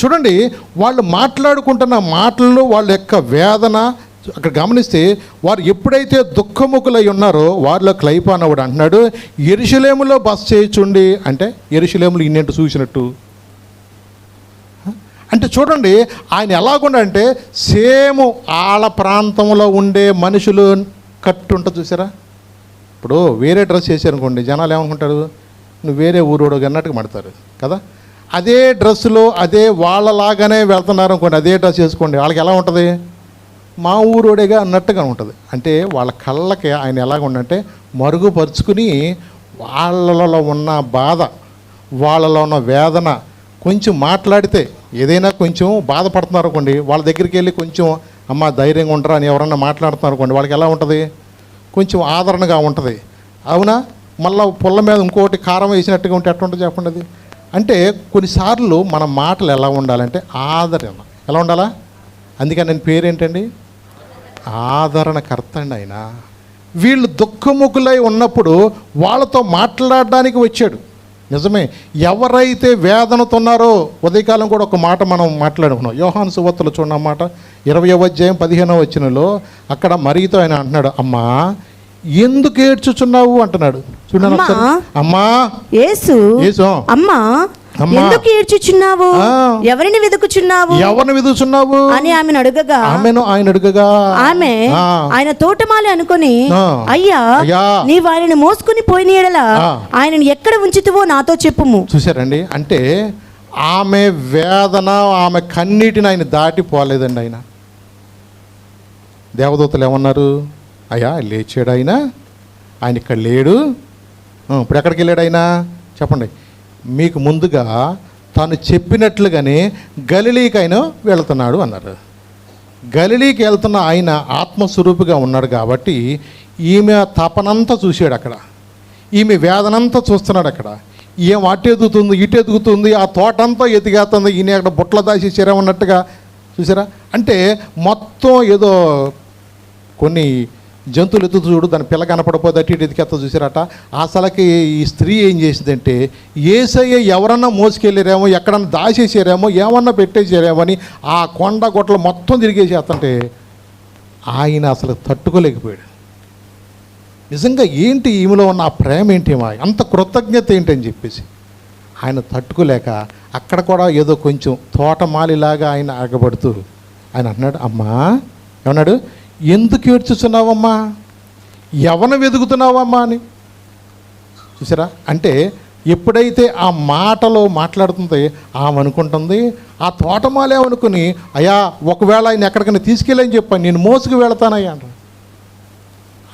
చూడండి, వాళ్ళు మాట్లాడుకుంటున్న మాటల్లో వాళ్ళ యొక్క వేదన అక్కడ గమనిస్తే, వారు ఎప్పుడైతే దుఃఖముఖులై ఉన్నారో వారిలో క్లైప అన్నవాడు అంటున్నాడు, యెరూషలేములో బస చేయుచుండి, అంటే యెరూషలేములో ఇన్నేంటి చూసినట్టు. అంటే చూడండి, ఆయన ఎలాగుండంటే సేమ్ ఆళ్ళ ప్రాంతంలో ఉండే మనుషులు కట్టుంటుంది చూసారా. ఇప్పుడు వేరే డ్రెస్ చేశారనుకోండి, జనాలు ఏమనుకుంటారు, నువ్వు వేరే ఊరోడు అన్నట్టుగా పడతారు కదా. అదే డ్రెస్సులో అదే వాళ్ళలాగానే వెళ్తున్నారు అనుకోండి, అదే డ్రెస్ వేసుకోండి, వాళ్ళకి ఎలా ఉంటుంది, మా ఊరోడేగా అన్నట్టుగా ఉంటుంది. అంటే వాళ్ళ కళ్ళకి ఆయన ఎలాగుండంటే మరుగుపరుచుకుని వాళ్ళలో ఉన్న బాధ, వాళ్ళలో ఉన్న వేదన కొంచెం మాట్లాడితే, ఏదైనా కొంచెం బాధపడుతున్నారు అనుకోండి, వాళ్ళ దగ్గరికి వెళ్ళి కొంచెం అమ్మ ధైర్యంగా ఉంటారా అని ఎవరన్నా మాట్లాడుతున్నారు అనుకోండి, వాళ్ళకి ఎలా ఉంటుంది, కొంచెం ఆదరణగా ఉంటుంది. అవునా? మళ్ళీ పుల్ల మీద ఇంకోటి కారం వేసినట్టుగా ఉంటే ఎట్లా చెప్పండి అది. అంటే కొన్నిసార్లు మన మాటలు ఎలా ఉండాలంటే ఆదరణ ఎలా ఉండాలా. అందుకని నేను పేరేంటండి, ఆదరణకర్త అండి ఆయన. వీళ్ళు దుఃఖముఖులై ఉన్నప్పుడు వాళ్ళతో మాట్లాడడానికి వచ్చాడు. నిజమే, ఎవరైతే వేదనతో ఉన్నారో, ఉదయకాలం కూడా ఒక మాట మనం మాట్లాడుకున్నాం, యోహాను సువార్తలో చూడన్న మాట 20వ అధ్యాయం 15వ వచనంలో, అక్కడ మరియతో ఆయన అంటున్నాడు, అమ్మా ఎందుకు ఏడ్చుచున్నావు అంటున్నాడు. చూడండి, అమ్మా యేసు అమ్మా ఎందుకు ఏడ్చుచున్నావు, ఎవరిని వెతుకుచున్నావు అని ఆమెను అడగగా, ఆమె ఆయన తోటమాలి అనుకొని, అయ్యా నీవు ఆయనను మోసుకుని పోయిన యెడల ఆయనను ఎక్కడ ఉంచితివో నాతో చెప్పుము. చూసారండి, అంటే ఆమె వేదన, ఆమె కన్నీటిని ఆయన దాటిపోలేదండి. ఆయన దేవదూతలు ఏమన్నారు, అయ్యా లేచాడు ఆయన ఇక్కడ లేడు, ఇప్పుడు ఎక్కడికి వెళ్ళాడు ఆయన చెప్పండి. మీకు ముందుగా తాను చెప్పినట్లుగానే గలిలీకి ఆయన వెళుతున్నాడు అన్నారు. గలిలీకి వెళ్తున్న ఆయన ఆత్మస్వరూపిగా ఉన్నాడు కాబట్టి ఈమె తపనంతా చూశాడు అక్కడ, ఈమె వేదనంతా చూస్తున్నాడు అక్కడ. ఏం అటు ఎదుగుతుంది ఇటు ఎదుగుతుంది, ఆ తోటంతా ఎదిగేస్తుంది, ఈయన అక్కడ బుట్టల దాసి చేరమన్నట్టుగా చూసారా. అంటే మొత్తం ఏదో కొన్ని జంతువులు ఎత్తుతూ చూడు, దాని పిల్ల కనపడపోతే అటు ఇటు ఎదికేస్తా చూసారట. అసలుకి ఈ స్త్రీ ఏం చేసిందంటే, యేసయ్య ఎవరన్నా మోసుకెళ్ళారేమో, ఎక్కడన్నా దాచేసారేమో, ఏమన్నా పెట్టేసారేమో అని ఆ కొండ గొట్టలు మొత్తం తిరిగేసేస్తుంటే ఆయన అసలు తట్టుకోలేకపోయాడు. నిజంగా ఏంటి ఈమెలో ఉన్న ఆ ప్రేమ ఏంటి, అంత కృతజ్ఞత ఏంటని చెప్పేసి ఆయన తట్టుకోలేక అక్కడ కూడా ఏదో కొంచెం తోటమాలిలాగా ఆయన ఆగబడుతూ ఆయన అన్నాడు, అమ్మా ఏమన్నాడు, ఎందుకు ఏడ్చుతున్నావమ్మా, ఎవరిని వెతుకుతున్నావమ్మా అని. చూసారా. అంటే ఎప్పుడైతే ఆ మాటలో మాట్లాడుతుంది, ఆమె అనుకుంటుంది, ఆ తోటమాలే అనుకుని, అయ్యా ఒకవేళ ఆయన ఎక్కడికైనా తీసుకెళ్ళని చెప్పాను, నేను మోసుకు వెళతానయ్యా అంట.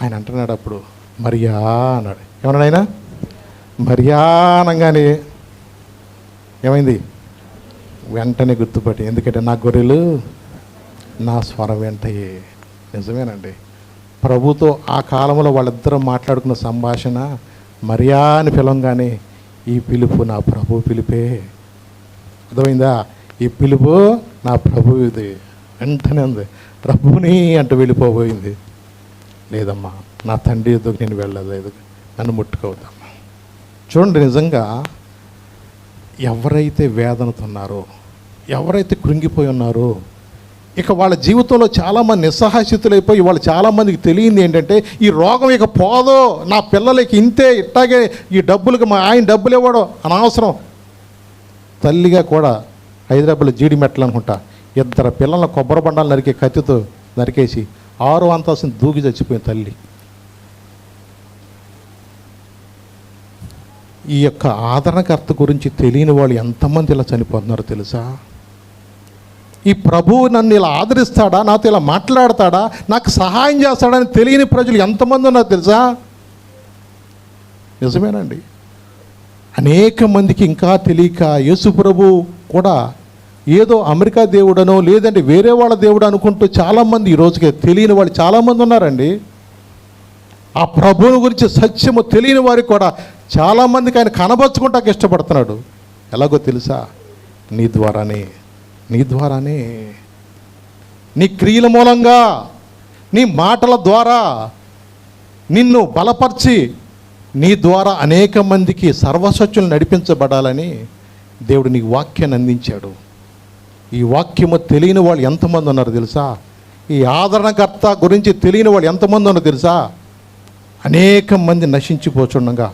ఆయన అంటున్నాడు అప్పుడు మరియా అన్నాడు. ఏమన్నాడు ఆయన, మరియా అనగానే ఏమైంది, వెంటనే గుర్తుపట్టి, ఎందుకంటే నా గొర్రెలు నా స్వరం వెంటయే. నిజమేనండి, ప్రభుతో ఆ కాలంలో వాళ్ళిద్దరూ మాట్లాడుకున్న సంభాషణ మరియా అని పిలవంగానే ఈ పిలుపు నా ప్రభు పిలిపే. అర్థమైందా, ఈ పిలుపు నా ప్రభు ఇది. వెంటనే ఉంది ప్రభుని అంటూ వెళ్ళిపోబోయింది. లేదమ్మా, నా తండ్రి ఎదుగు నేను వెళ్ళలేదు, నన్ను ముట్టుకోవద్దమ్మా. చూడండి, నిజంగా ఎవరైతే వేదనతో ఉన్నారో, ఎవరైతే కృంగిపోయి ఉన్నారో, ఇక వాళ్ళ జీవితంలో చాలామంది నిస్సహాయస్థితులైపోయి, వాళ్ళు చాలామందికి తెలియంది ఏంటంటే, ఈ రోగం ఇక పోదో, నా పిల్లలకి ఇంతే, ఇట్టాగే ఈ డబ్బులకి మా ఆయన డబ్బులు ఇవ్వడం అనవసరం. తల్లిగా కూడా హైదరాబాద్లో జీడి మెట్టలు అనుకుంటా, 2 పిల్లల కొబ్బరి బండాలు నరికే కత్తితో నరికేసి 6వ అంతస్తుని దూకి చచ్చిపోయింది తల్లి. ఈ యొక్క ఆదరణకర్త గురించి తెలియని వాళ్ళు ఎంతమంది ఇలా చనిపోతున్నారో తెలుసా? ఈ ప్రభువు నన్ను ఇలా ఆదరిస్తాడా, నాతో ఇలా మాట్లాడతాడా, నాకు సహాయం చేస్తాడని తెలియని ప్రజలు ఎంతమంది ఉన్నారు తెలుసా? నిజమేనండి. అనేక మందికి ఇంకా తెలియక యేసు ప్రభు కూడా ఏదో అమెరికా దేవుడనో లేదంటే వేరే వాళ్ళ దేవుడు అనుకుంటూ చాలామంది ఈ రోజుకి తెలియని వాళ్ళు చాలామంది ఉన్నారండి. ఆ ప్రభువుని గురించి సత్యము తెలియని వారికి కూడా చాలామందికి ఆయన కనబరుచుకుంటానికి ఇష్టపడుతున్నాడు. ఎలాగో తెలుసా? నీ ద్వారానే నీ క్రియల మూలంగా, నీ మాటల ద్వారా నిన్ను బలపరిచి నీ ద్వారా అనేక మందికి సర్వసత్యులు నడిపించబడాలని దేవుడు నీ వాక్యాన్ని అందించాడు. ఈ వాక్యము తెలియని వాళ్ళు ఎంతమంది ఉన్నారు తెలుసా? ఈ ఆదరణకర్త గురించి తెలియని వాళ్ళు ఎంతమంది ఉన్నారు తెలుసా? అనేక మంది నశించిపోతుండగా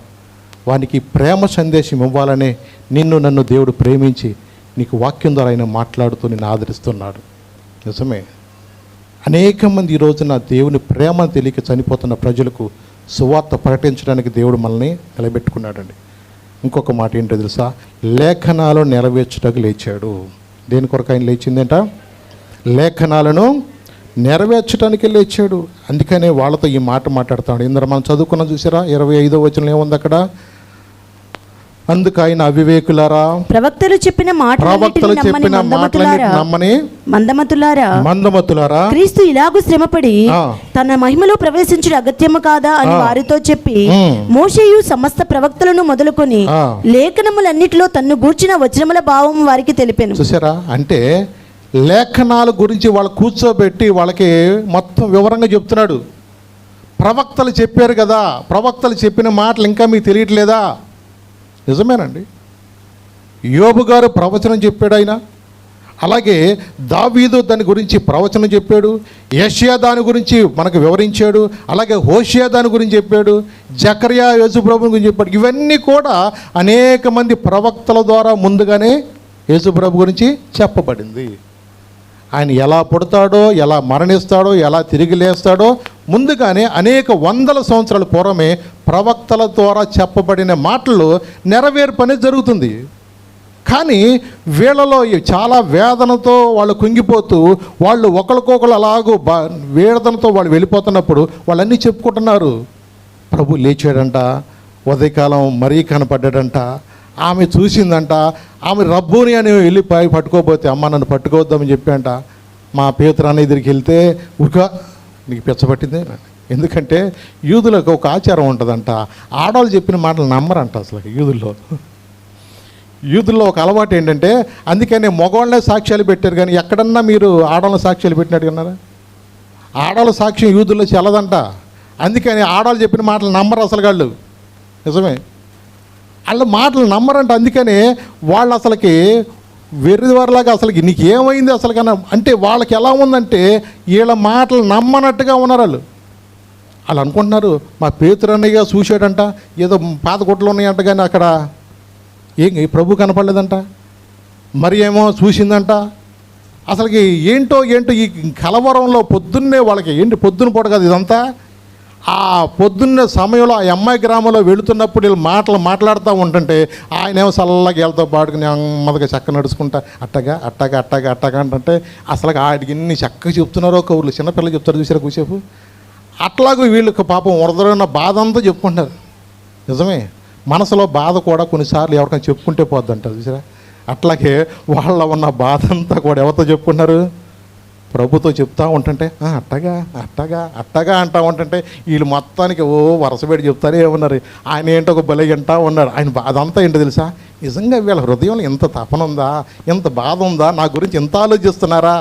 వానికి ప్రేమ సందేశం ఇవ్వాలనే నిన్ను నన్ను దేవుడు ప్రేమించి నీకు వాక్యం ద్వారా ఆయన మాట్లాడుతూ నిన్ను ఆదరిస్తున్నాడు. నిజమే. అనేక మంది ఈ రోజున దేవుని ప్రేమను తెలియక చనిపోతున్న ప్రజలకు సువార్త ప్రకటించడానికి దేవుడు మనల్ని నిలబెట్టుకున్నాడండి. ఇంకొక మాట ఏంటో తెలుసా? లేఖనాలు నెరవేర్చుటకు లేచాడు. దేని కొరకు ఆయన లేచిందంట? లేఖనాలను నెరవేర్చడానికి లేచాడు. అందుకనే వాళ్ళతో ఈ మాట మాట్లాడుతాడు. ఇందరూ మనం చదువుకున్నాం చూసారా? 25వ వచనంలో ఏముంది అక్కడ? అందుకు ఆయన అవివేకులారా, ప్రవక్తలు చెప్పిన మాటలన్నిటిని నమ్మని మందమతులారా, క్రీస్తు ఇలాగూ శ్రమపడి తన మహిమలో ప్రవేశించుట అగత్యము కాదా అని వారితో చెప్పి, మోషేయు సమస్త ప్రవక్తలను మొదలుకొని లేఖనములన్నిటిలో తన్ను గూర్చిన వచనముల భావం వారికి తెలిపెను. చూసారా? అంటే లేఖనాల గురించి వాళ్ళు కూర్చోబెట్టి వాళ్ళకి మొత్తం వివరంగా చెప్తున్నాడు. ప్రవక్తలు చెప్పారు కదా, ప్రవక్తలు చెప్పిన మాటలు ఇంకా మీకు తెలియట్లేదా? నిజమేనండి. యోబు గారు ప్రవచనం చెప్పాడు ఆయన. అలాగే దావీదు దాని గురించి ప్రవచనం చెప్పాడు. యెషయా దాని గురించి మనకు వివరించాడు. అలాగే హోషియా దాని గురించి చెప్పాడు. జకర్యా యేసుప్రభు గురించి చెప్పాడు. ఇవన్నీ కూడా అనేక మంది ప్రవక్తల ద్వారా ముందుగానే యేసుప్రభు గురించి చెప్పబడింది. ఆయన ఎలా పుడతాడో, ఎలా మరణిస్తాడో, ఎలా తిరిగి లేస్తాడో ముందుగానే అనేక వందల సంవత్సరాల పూర్వమే ప్రవక్తల ద్వారా చెప్పబడిన మాటలు నెరవేర్పు అనేది జరుగుతుంది. కానీ వీళ్ళలో చాలా వేదనతో వాళ్ళు కుంగిపోతూ వాళ్ళు ఒకరికొకరు అలాగూ వేదనతో వాళ్ళు వెళ్ళిపోతున్నప్పుడు వాళ్ళన్నీ చెప్పుకుంటున్నారు. ప్రభు లేచాడంట, ఉదయకాలం మరీ కనపడ్డాడంట, ఆమె చూసిందంట, ఆమె రబ్బుని అని వెళ్ళి పట్టుకోపోతే అమ్మ నన్ను పట్టుకోవద్దామని చెప్పాంట. మా పేతురు అన్న దగ్గరికి వెళ్తే ఉరుక నీకు పిచ్చబట్టింది. ఎందుకంటే యూదులకు ఒక ఆచారం ఉంటుందంట, ఆడవాళ్ళు చెప్పిన మాటలు నమ్మరంట. అసలు యూదుల్లో ఒక అలవాటు ఏంటంటే, అందుకనే మగవాళ్ళే సాక్ష్యాలు పెట్టారు. కానీ ఎక్కడన్నా మీరు ఆడవాళ్ళ సాక్ష్యాలు పెట్టినట్టు కన్నారా? ఆడవాళ్ళ సాక్ష్యం యూదుల్లో చెల్లదంట. అందుకని ఆడవాళ్ళు చెప్పిన మాటలు నమ్మరు అసలు వాళ్ళు. నిజమే, వాళ్ళ మాటలు నమ్మరంట. అందుకనే వాళ్ళు అసలుకి వెర్రివారిలాగా అసలుకి నీకు ఏమైంది అసలు కన్నా అంటే వాళ్ళకి ఎలా ఉందంటే వీళ్ళ మాటలు నమ్మనట్టుగా ఉన్నారు వాళ్ళు. వాళ్ళు అనుకుంటున్నారు మా పేతురు అన్నయ్య చూశాడంట, ఏదో పాత గుట్టలు ఉన్నాయంట, కానీ అక్కడ ప్రభు కనపడలేదంట. మరి ఏమో చూసిందంట. అసలుకి ఏంటో ఈ కలవరంలో పొద్దున్నే వాళ్ళకి ఏంటి పొద్దున్న పూట కదా ఇదంతా. ఆ పొద్దున్న సమయంలో ఆ అమ్మాయి గ్రామంలో వెళుతున్నప్పుడు వీళ్ళు మాట్లాడుతూ ఉంటుంటే ఆయనేమో చల్లగా వీళ్ళతో పాటుకుని నెమ్మదిగా చక్క నడుచుకుంటా అట్టగా అంటే అసలు ఆడికి ఇన్ని చక్కగా చెప్తున్నారో ఒక ఊళ్ళో చిన్నపిల్లలు చెప్తారు చూసారా కూసేపు. అట్లాగూ వీళ్ళకి పాపం వరదలున్న బాధ అంతా చెప్పుకుంటారు. నిజమే, మనసులో బాధ కూడా కొన్నిసార్లు ఎవరికైనా చెప్పుకుంటే పోద్ది అంటారు చూసారా. అట్లాగే వాళ్ళ ఉన్న బాధ అంతా కూడా ఎవరితో చెప్పుకుంటున్నారు? ప్రభుతో చెప్తా ఉంటుంటే అట్టగా అంటూ ఉంటుంటే వీళ్ళు మొత్తానికి వరసపెట్టి చెప్తారే ఉన్నారు. ఆయన ఏంటో ఒక బలి అంటా ఉన్నారు. ఆయన అదంతా ఏంటో తెలుసా? నిజంగా వీళ్ళ హృదయంలో ఎంత తపన ఉందా, ఎంత బాధ ఉందా, నా గురించి ఎంత ఆలోచిస్తున్నారా?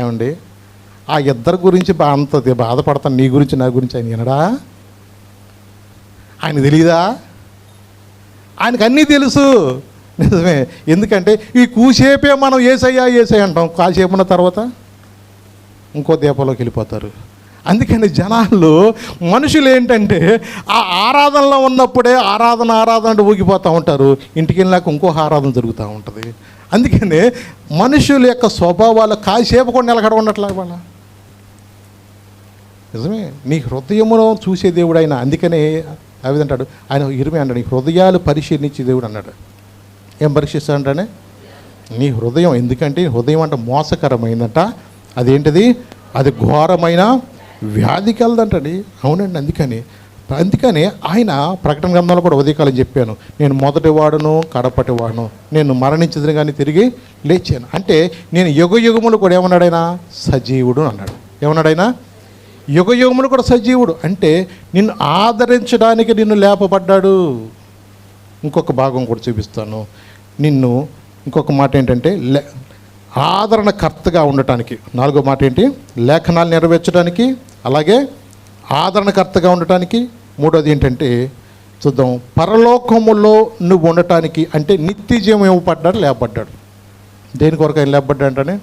ఏమండి, ఆ ఇద్దరి గురించి అంత బాధపడతాను, నీ గురించి నా గురించి ఆయన వినడా? ఆయన తెలీదా? ఆయనకు అన్నీ తెలుసు. నిజమే, ఎందుకంటే ఈ కూసేపే మనం ఏసయ్య అంటాం, కాసేపు ఉన్న తర్వాత ఇంకో దీపంలోకి వెళ్ళిపోతారు. అందుకని జనాలు మనుషులు ఏంటంటే ఆ ఆరాధనలో ఉన్నప్పుడే ఆరాధన అంటే ఊగిపోతూ ఉంటారు. ఇంటికి వెళ్ళాక ఇంకో ఆరాధన జరుగుతూ ఉంటుంది. అందుకని మనుషుల యొక్క స్వభావాలు కాసేపు కూడా నిలకడ ఉండట్లే వాళ్ళ. నిజమే, నీ హృదయమును చూసే దేవుడు ఆయన. అందుకనే అవి అంటాడు ఆయన, ఇరిమే అంటాడు, నీ హృదయాలు పరిశీలించే దేవుడు అన్నాడు. ఏం పరీక్షిస్తాడంటే నీ హృదయం. ఎందుకంటే హృదయం అంటే మోసకరమైందంట, అదేంటిది, అది ఘోరమైన వ్యాధికి వెళ్దంటండి. అవునండి, అందుకని ఆయన ప్రకటన గ్రంథంలో కూడా ఉదయకాలం చెప్పాను, నేను మొదటి వాడును కడపటి వాడును, నేను మరణించదని కానీ తిరిగి లేచాను. అంటే నేను యుగములు కూడా ఏమన్నాడైనా సజీవుడు అన్నాడు. ఏమన్నాడైనా యుగములు కూడా సజీవుడు. అంటే నిన్ను ఆదరించడానికి నిన్ను లేపబడ్డాడు. ఇంకొక భాగం కూడా చూపిస్తాను నిన్ను. ఇంకొక మాట ఏంటంటే ఆదరణకర్తగా ఉండటానికి. 4వ మాట ఏంటి, లేఖనాలు నెరవేర్చడానికి, అలాగే ఆదరణకర్తగా ఉండటానికి. 3వది ఏంటంటే చూద్దాం, పరలోకములో నువ్వు ఉండటానికి. అంటే నిత్య జీవం ఇవ్వబడ్డాడు, లేపబడ్డాడు. దేని కొరకు ఆయన లేపబడ్డా అంటే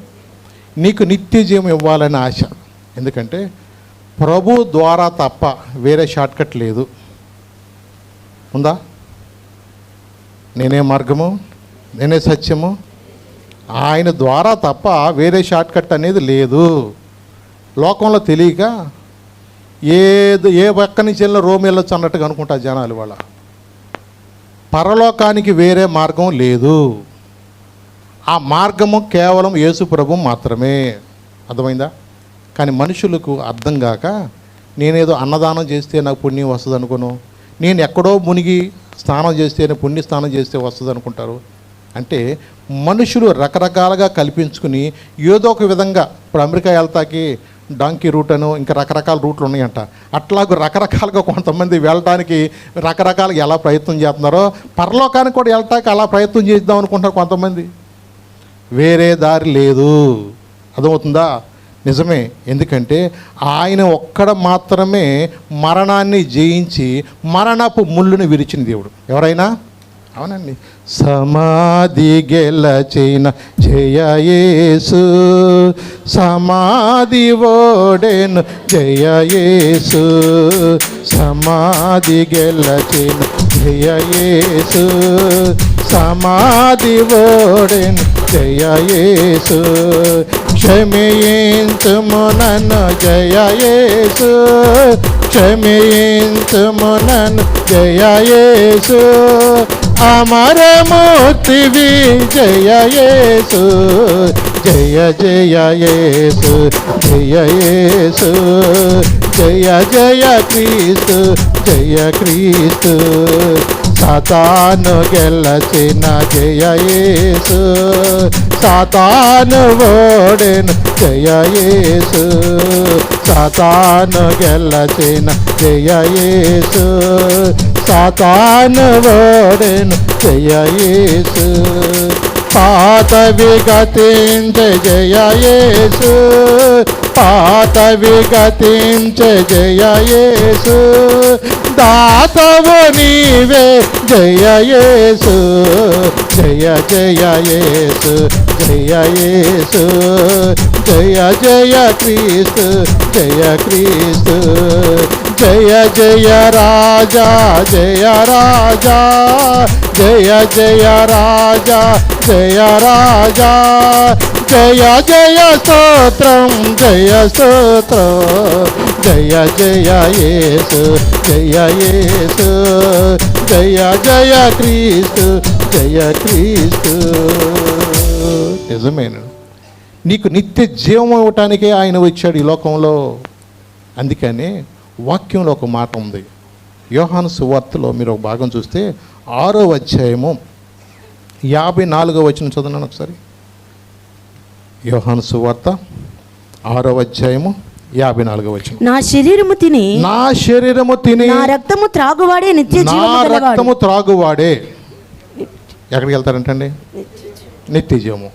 నీకు నిత్య జీవం ఇవ్వాలని ఆశ. ఎందుకంటే ప్రభు ద్వారా తప్ప వేరే షార్ట్కట్ లేదు. ఉందా? నేనే మార్గము, నేనే సత్యము, ఆయన ద్వారా తప్ప వేరే షార్ట్కట్ అనేది లేదు. లోకంలో తెలియక ఏ పక్క నుంచి వెళ్ళినా రోమ్ వెళ్ళొచ్చు అన్నట్టుగా అనుకుంటా జనాలు. వాళ్ళ పరలోకానికి వేరే మార్గం లేదు. ఆ మార్గము కేవలం యేసు ప్రభు మాత్రమే. అర్థమైందా? కానీ మనుషులకు అర్థం కాక నేనేదో అన్నదానం చేస్తే నాకు పుణ్యం వస్తుంది అనుకోను, నేను ఎక్కడో మునిగి స్నానం చేస్తేనే పుణ్య స్నానం చేస్తే వస్తుంది అనుకుంటారు. అంటే మనుషులు రకరకాలుగా కల్పించుకుని ఏదో ఒక విధంగా, ఇప్పుడు అమెరికా వెళ్తాకి డాంకీ రూట్ అను ఇంకా రకరకాల రూట్లు ఉన్నాయంట, అట్లాగూ రకరకాలుగా కొంతమంది వెళ్ళడానికి రకరకాలుగా ఎలా ప్రయత్నం చేస్తున్నారో పరలోకానికి కూడా వెళ్ళటానికి అలా ప్రయత్నం చేద్దాం అనుకుంటారు కొంతమంది. వేరే దారి లేదు. అర్థమవుతుందా? నిజమే. ఎందుకంటే ఆయన ఒక్కడ మాత్రమే మరణాన్ని జయించి మరణపు ముళ్ళుని విరిచిన దేవుడు. ఎవరైనా? అవునండి. సమాధి గెలచిన జయయేసు, సమాధి ఓడెను జయయేసు, సమాధి గెలచిన జయయేసు, సమాధి ఓడెను జయయేసు, క్షమించుము నన్ను జయయేసు, క్షమించుము నన్ను జయయేసు, అమరమూర్తివి జయయేసు, జయ జయయేసు, జయయేసు, జయ జయ క్రీస్తు, జయ క్రీస్తు, సాతాను గెలచిన జయయేసు, సాతాను ఓడెను జయయేసు, సాతాను గెలచిన జయయేసు, సాతాను ఓడెను జయయేసు, పాతవి గతించే జయయేసు, పాతవి గతించే జయయేసు, దాతవు నీవే జయయేసు, జయ జయయేసు, జయయేసు, జయ జయ క్రీస్తు, జయ క్రీస్తు, జయ జయ రాజా, జయ రాజా, జయ జయ రాజా, జయ రాజా, జయ జయ స్తోత్రం, జయ స్తోత్రం, జయ జయ యేసు, జయ యేసు, జయ జయ క్రీస్తు, జయ క్రీస్తు. నిజమేను. నీకు నిత్య జీవం ఇవ్వటానికే ఆయన వచ్చాడు ఈ లోకంలో. అందుకని వాక్యంలో ఒక మాట ఉంది. యోహాను సువార్తలో మీరు ఒక భాగం చూస్తే 6వ అధ్యాయము 54వ వచనం చదువున్నాను ఒకసారి. యోహాను సువార్త 6వ అధ్యాయము 54వ వచనం. నా శరీరము తిని, నా శరీరము తిని, నా రక్తము త్రాగువాడే నిత్య జీవము నా గలవాడు. రక్తము త్రాగువాడే ఎక్కడికి వెళ్తారంటండి? నిత్య జీవము.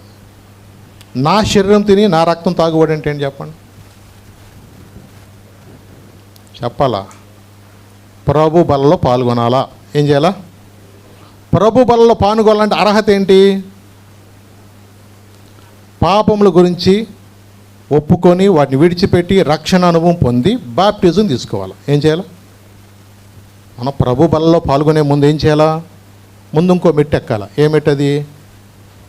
నా శరీరం తిని నా రక్తం తాగువాడు అంటే ఏంటి చెప్పండి? చెప్పాలా? ప్రభు బలలో పాల్గొనాలా? ఏం చేయాలా? ప్రభు బలలో పాల్గొనాలంటే అర్హత ఏంటి? పాపముల గురించి ఒప్పుకొని వాటిని విడిచిపెట్టి రక్షణ అనుభవం పొంది బాప్టిజం తీసుకోవాలి. ఏం చేయాలా? మన ప్రభు బలలో పాల్గొనే ముందు ఏం చేయాలా? ముందు ఇంకో మెట్టు ఎక్కాల. ఏ మెట్టు అది?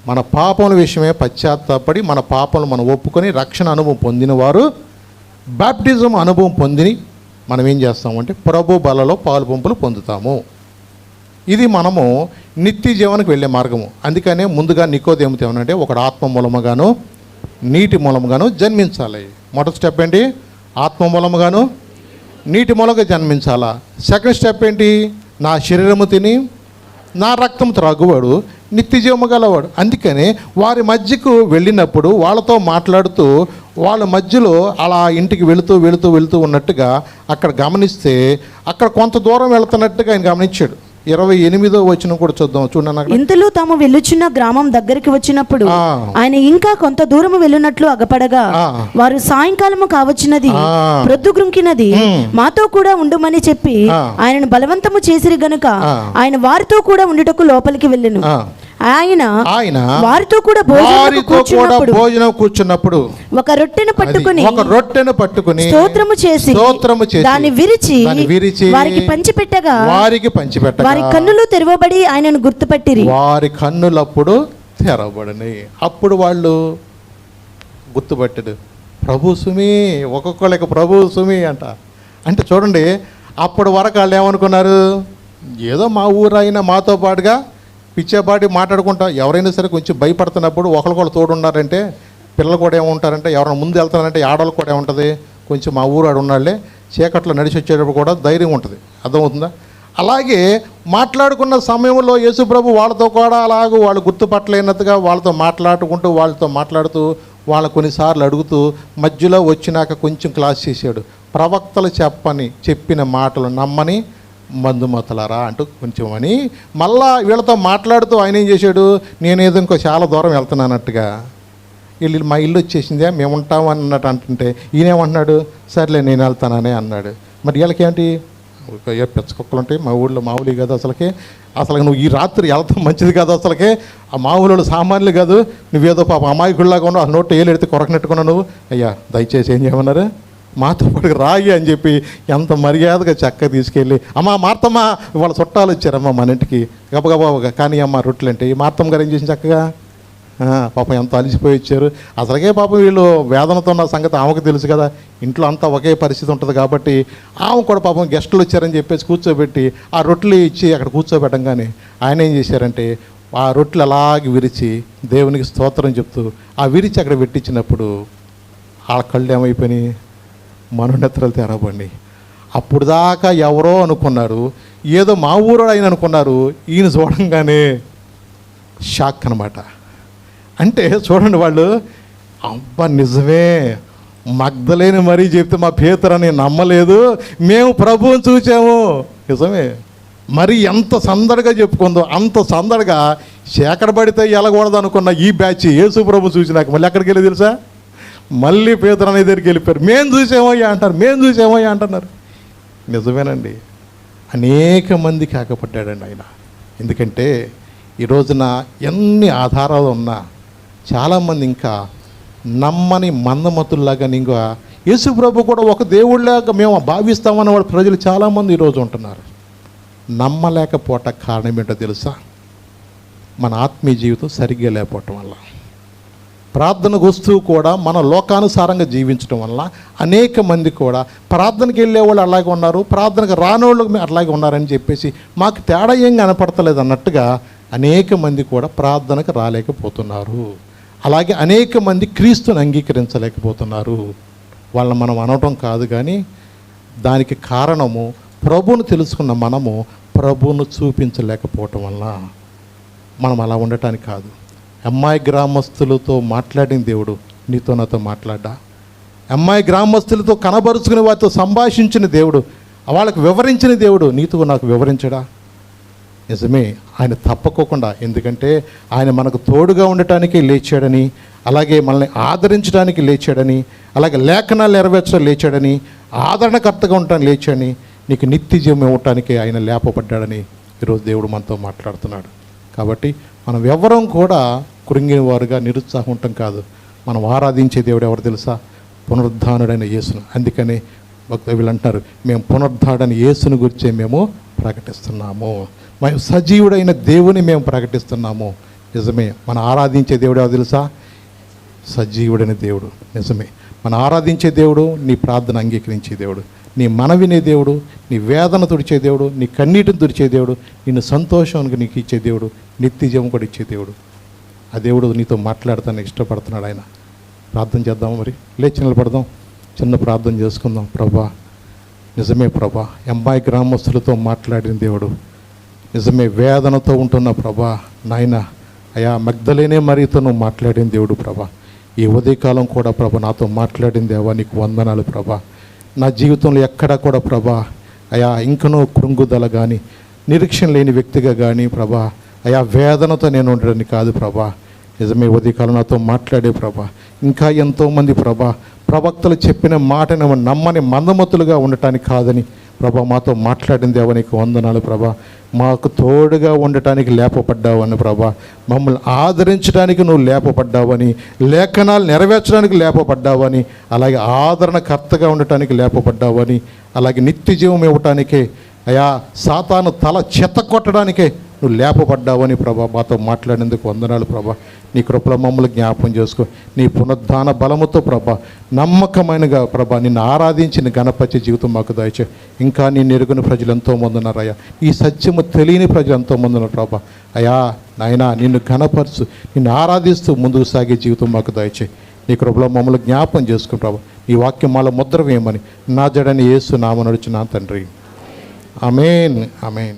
మన పాపముల విషయమే పశ్చాత్తాపడి మన పాపములు మనం ఒప్పుకొని రక్షణ అనుభవం పొందినవారు బాప్టిజం అనుభవం పొందిని మనం ఏం చేస్తామంటే ప్రభు బలలో పాలు పంపులు పొందుతాము. ఇది మనము నిత్య జీవనకు వెళ్ళే మార్గము. అందుకనే ముందుగా నికోదేముతో ఏమనంటే ఒకడు ఆత్మ మూలముగాను నీటి మూలముగాను జన్మించాలి. మొదటి స్టెప్ ఏంటి? ఆత్మ మూలముగాను నీటి మూలంగా జన్మించాలా. సెకండ్ స్టెప్ ఏంటి? నా శరీరము తిని నా రక్తం త్రాగువాడు నిత్య జీవము గలవాడు. అందుకని వారి మధ్యకు వెళ్ళినప్పుడు వాళ్ళతో మాట్లాడుతూ వాళ్ళ మధ్యలో అలా ఇంటికి వెళుతూ ఉన్నట్టుగా అక్కడ గమనిస్తే అక్కడ కొంత దూరం వెళుతున్నట్టుగా ఆయన గమనించాడు. 28వ వచనం కూడా చూద్దాం, చూడండి. ఇంతలో తాము వెళ్ళుచున్న గ్రామం దగ్గరికి వచ్చినప్పుడు ఆయన ఇంకా కొంత దూరం వెళ్ళినట్లు అగపడగా వారు సాయంకాలము కావచ్చినది, ప్రొద్దుగ్రుంకినది, మాతో కూడా ఉండుమని చెప్పి ఆయనను బలవంతము చేసిరి గనుక ఆయన వారితో కూడా ఉండుటకు లోపలికి వెళ్ళెను. ఆయన వారితో కూడా భోజనం కూర్చున్నప్పుడు ఒక రొట్టెను పట్టుకుని స్తోత్రము చేసి దాన్ని విరిచి వారికి పంచిపెట్టగా వారి కన్నులు తెరవబడి ఆయనను గుర్తుపట్టిరి. వారి కన్నులప్పుడు తెరవబడినాయి. అప్పుడు వాళ్ళు గుర్తుపట్టాడు. ప్రభు సుమి, ఒక్కొక్కళ్ళకి ప్రభు సుమి అంట. అంటే చూడండి, అప్పటి వరకు వాళ్ళు ఏమనుకున్నారు? ఏదో మా ఊరైనా మాతో పాటుగా పిచ్చేపాటి మాట్లాడుకుంటా. ఎవరైనా సరే కొంచెం భయపడుతున్నప్పుడు ఒకరికొకరు తోడు ఉన్నారంటే పిల్లలు కూడా ఏముంటారంటే, ఎవరైనా ముందు వెళ్తారంటే ఆడవాళ్ళు కూడా ఏముంటుంది, కొంచెం మా ఊరు ఆడు ఉన్నాళ్ళే చీకట్లో నడిచి వచ్చేటప్పుడు కూడా ధైర్యం ఉంటుంది. అర్థమవుతుందా? అలాగే మాట్లాడుకున్న సమయంలో యేసుప్రభు వాళ్ళతో కూడా అలాగూ వాళ్ళు గుర్తుపట్టలేనట్టుగా వాళ్ళతో మాట్లాడుతూ వాళ్ళ కొన్నిసార్లు అడుగుతూ మధ్యలో వచ్చినాక కొంచెం క్లాస్ చేశాడు. ప్రవక్తలు చెప్పిన మాటలు నమ్మని మందుమతలారా అంటూ కొంచెం అని మళ్ళా వీళ్ళతో మాట్లాడుతూ ఆయన ఏం చేశాడు? నేనేదో ఇంకో చాలా దూరం వెళ్తున్నానట్టుగా, వీళ్ళు మా ఇల్లు వచ్చేసిందే మేము ఉంటాము అన్నట్టు అంటుంటే ఈయనేమంటున్నాడు? సర్లే నేను వెళ్తాననే అన్నాడు. మరి వీళ్ళకేంటి పెచ్చకొక్కలు ఉంటాయి మా ఊళ్ళో, మామూలు కాదు అసలు నువ్వు ఈ రాత్రి వెళ్తాం మంచిది కాదు, అసలుకే ఆ మామూలు సామాన్యులు కాదు, నువ్వేదో పాప అమాయకుల్లాగా ఉన్నావు, ఆ నోట్ ఏళ్ళు ఎడితే కొరకనెట్టుకున్నావు నువ్వు. అయ్యా దయచేసి ఏం చేయమన్నారు? మాతో పాటు రాయి అని చెప్పి ఎంత మర్యాదగా చక్కగా తీసుకెళ్ళి, అమ్మ మార్తమ్మ వాళ్ళ చుట్టాలు వచ్చారమ్మ మన ఇంటికి గబగబాగా కానీ అమ్మ రొట్టెలు అంటే ఈ మార్తమ్మ గారు ఏం చేసి చక్కగా పాపం ఎంత అలిసిపోయి వచ్చారు. అసలుకే పాపం వీళ్ళు వేదనతో ఉన్న సంగతి ఆమెకు తెలుసు కదా, ఇంట్లో అంతా ఒకే పరిస్థితి ఉంటుంది కాబట్టి ఆమె కూడా పాపం గెస్టులు వచ్చారని చెప్పేసి కూర్చోబెట్టి ఆ రొట్టెలు ఇచ్చి అక్కడ కూర్చోబెట్టంగానే ఆయన ఏం చేశారంటే ఆ రొట్టెలు అలాగే విరిచి దేవునికి స్తోత్రం చెప్తూ ఆ విరిచి అక్కడ పెట్టించినప్పుడు ఆ కళ్ళు ఏమైపోయినాయి? మనోనేత్రాలు తెరవబడి. అప్పుడు దాకా ఎవరో అనుకున్నారు, ఏదో మా ఊరు ఆయన అనుకున్నారు. ఈయన చూడంగానే షాక్ అనమాట. అంటే చూడండి, వాళ్ళు అబ్బా నిజమే, మగ్ధలేని మరీ చెప్తే మా పేతురని నమ్మలేదు, మేము ప్రభువుని చూసాము, నిజమే. మరి ఎంత సందడిగా చెప్పుకుందో అంత సందడిగా సేకరబడితే ఎలగకూడదు అనుకున్న ఈ బ్యాచ్ యేసు ప్రభు చూసినాక మళ్ళీ ఎక్కడికి వెళ్ళి తెలుసా? మళ్ళీ పేతురు అనే దగ్గరికి వెళ్ళిపోయారు. మేము చూసామయ్యా అంటున్నారు. నిజమేనండి, అనేక మంది కాకపడ్డాడండి ఆయన. ఎందుకంటే ఈ రోజున ఎన్ని ఆధారాలు ఉన్నా చాలామంది ఇంకా నమ్మని మందమతుల్లాగా ఇంకా యేసు ప్రభు కూడా ఒక దేవుళ్ళలాగా మేము భావిస్తామన్న వాళ్ళ ప్రజలు చాలామంది ఈరోజు ఉంటున్నారు. నమ్మలేకపోవట కారణం ఏంటో తెలుసా? మన ఆత్మీయ జీవితం సరిగ్గా లేకపోవటం వల్ల, ప్రార్థనకు వస్తూ కూడా మన లోకానుసారంగా జీవించడం వల్ల అనేక మంది కూడా ప్రార్థనకి వెళ్ళేవాళ్ళు అలాగే ఉన్నారు, ప్రార్థనకు రానోళ్ళు అట్లాగే ఉన్నారని చెప్పేసి మాకు తేడా ఏం కనపడతలేదు అన్నట్టుగా అనేక మంది కూడా ప్రార్థనకు రాలేకపోతున్నారు. అలాగే అనేక మంది క్రీస్తుని అంగీకరించలేకపోతున్నారు. వాళ్ళని మనం అనటం కాదు, కానీ దానికి కారణము ప్రభువును తెలుసుకున్న మనము ప్రభువును చూపించలేకపోవటం వల్ల. మనం అలా ఉండటానికి కాదు. అమ్మాయి గ్రామస్తులతో మాట్లాడిన దేవుడు నీతో నాతో మాట్లాడ్డా? అమ్మాయి గ్రామస్తులతో కనబరుచుకుని వారితో సంభాషించిన దేవుడు, వాళ్ళకు వివరించిన దేవుడు నీతో నాకు వివరించడా? నిజమే, ఆయన తప్పకోకుండా. ఎందుకంటే ఆయన మనకు తోడుగా ఉండటానికి లేచాడని, అలాగే మనల్ని ఆదరించడానికి లేచాడని, అలాగే లేఖనాలు నెరవేర్చడం లేచాడని, ఆదరణకర్తగా ఉండటానికి లేచాడని, నీకు నిత్య జీవం ఇవ్వటానికి ఆయన లేపబడ్డాడని ఈరోజు దేవుడు మనతో మాట్లాడుతున్నాడు. కాబట్టి మనం ఎవరం కూడా కృంగిన వారుగా నిరుత్సాహం ఉండటం కాదు. మనం ఆరాధించే దేవుడు ఎవరు తెలుసా? పునరుద్ధానుడైన యేసును. అందుకని వీళ్ళు అంటారు, మేము పునరుద్ధానుడైన యేసును గురించి మేము ప్రకటిస్తున్నాము, మేము సజీవుడైన దేవుని మేము ప్రకటిస్తున్నాము. నిజమే. మనం ఆరాధించే దేవుడు ఎవరు తెలుసా? సజీవుడైన దేవుడు. నిజమే. మనం ఆరాధించే దేవుడు నీ ప్రార్థన అంగీకరించే దేవుడు, నీ మనవినే దేవుడు, నీ వేదన తుడిచే దేవుడు, నీ కన్నీటిని తుడిచే దేవుడు, నిన్ను సంతోషానికి నీకు ఇచ్చే దేవుడు, నిత్యజీవం కూడా ఇచ్చే దేవుడు. ఆ దేవుడు నీతో మాట్లాడతానికి ఇష్టపడుతున్నాడు. ఆయన ప్రార్థన చేద్దాం. మరి లేచి నిలబడదాం, చిన్న ప్రార్థన చేసుకుందాం. ప్రభా, నిజమే ప్రభా, ఎంబాయి గ్రామస్తులతో మాట్లాడిన దేవుడు, నిజమే వేదనతో ఉంటున్న ప్రభా నాయన, అయా మగ్ధలేనే మరీతో నువ్వు మాట్లాడిన దేవుడు ప్రభా. ఈ ఉదయకాలం కూడా ప్రభా నాతో మాట్లాడిన దేవా నీకు వందనాలు ప్రభా. నా జీవితంలో ఎక్కడా కూడా ప్రభా అయా ఇంకనూ కృంగుదల కానీ, నిరీక్షణ లేని వ్యక్తిగా కానీ ప్రభా అయా వేదనతో నేను ఉండడానికి కాదు ప్రభా. నిజమే ఉదయకాలం నాతో మాట్లాడే ప్రభా. ఇంకా ఎంతోమంది ప్రభా ప్రవక్తలు చెప్పిన మాటను నమ్మని మందమతులుగా ఉండటానికి కాదని ప్రభా మాతో మాట్లాడిన దేవా నీకు వందనాలు ప్రభా. మాకు తోడుగా ఉండటానికి లేపపడ్డావని ప్రభా, మమ్మల్ని ఆదరించడానికి నువ్వు లేపపడ్డావని, లేఖనాలు నెరవేర్చడానికి లేపపడ్డావని, అలాగే ఆదరణకర్తగా ఉండటానికి లేపపడ్డావని, అలాగే నిత్య జీవం ఇవ్వటానికే అయా సాతాను తల చెత్త కొట్టడానికే నువ్వు లేపపడ్డావని ప్రభా మాతో మాట్లాడేందుకు వందనాలు ప్రభా. నీ కృపలో మమ్మల్ని జ్ఞాపకం చేసుకో. నీ పునరుద్ధాన బలముతో ప్రభా నమ్మకమైనగా ప్రభా నిన్ను ఆరాధించిన గణపరిచే జీవితం మాకు దయచే. ఇంకా నేను ఎరుగుని ప్రజలు ఎంతోమంది ఉన్నారు అయ్యా, ఈ సత్యము తెలియని ప్రజలు ఎంతోమంది ఉన్నారు ప్రభా. అయ్యా నాయనా నిన్ను గణపరుచు, నిన్ను ఆరాధిస్తూ ముందుకు సాగే జీవితం మాకు దయచే. నీ కృపలో మమ్మల్ని జ్ఞాపకం చేసుకో ప్రభా. ఈ వాక్యం మాలో ముద్ర వేయమని నా జడని యేసు నామమున నడుచున్నాను తండ్రి. ఆమేన్, ఆమేన్.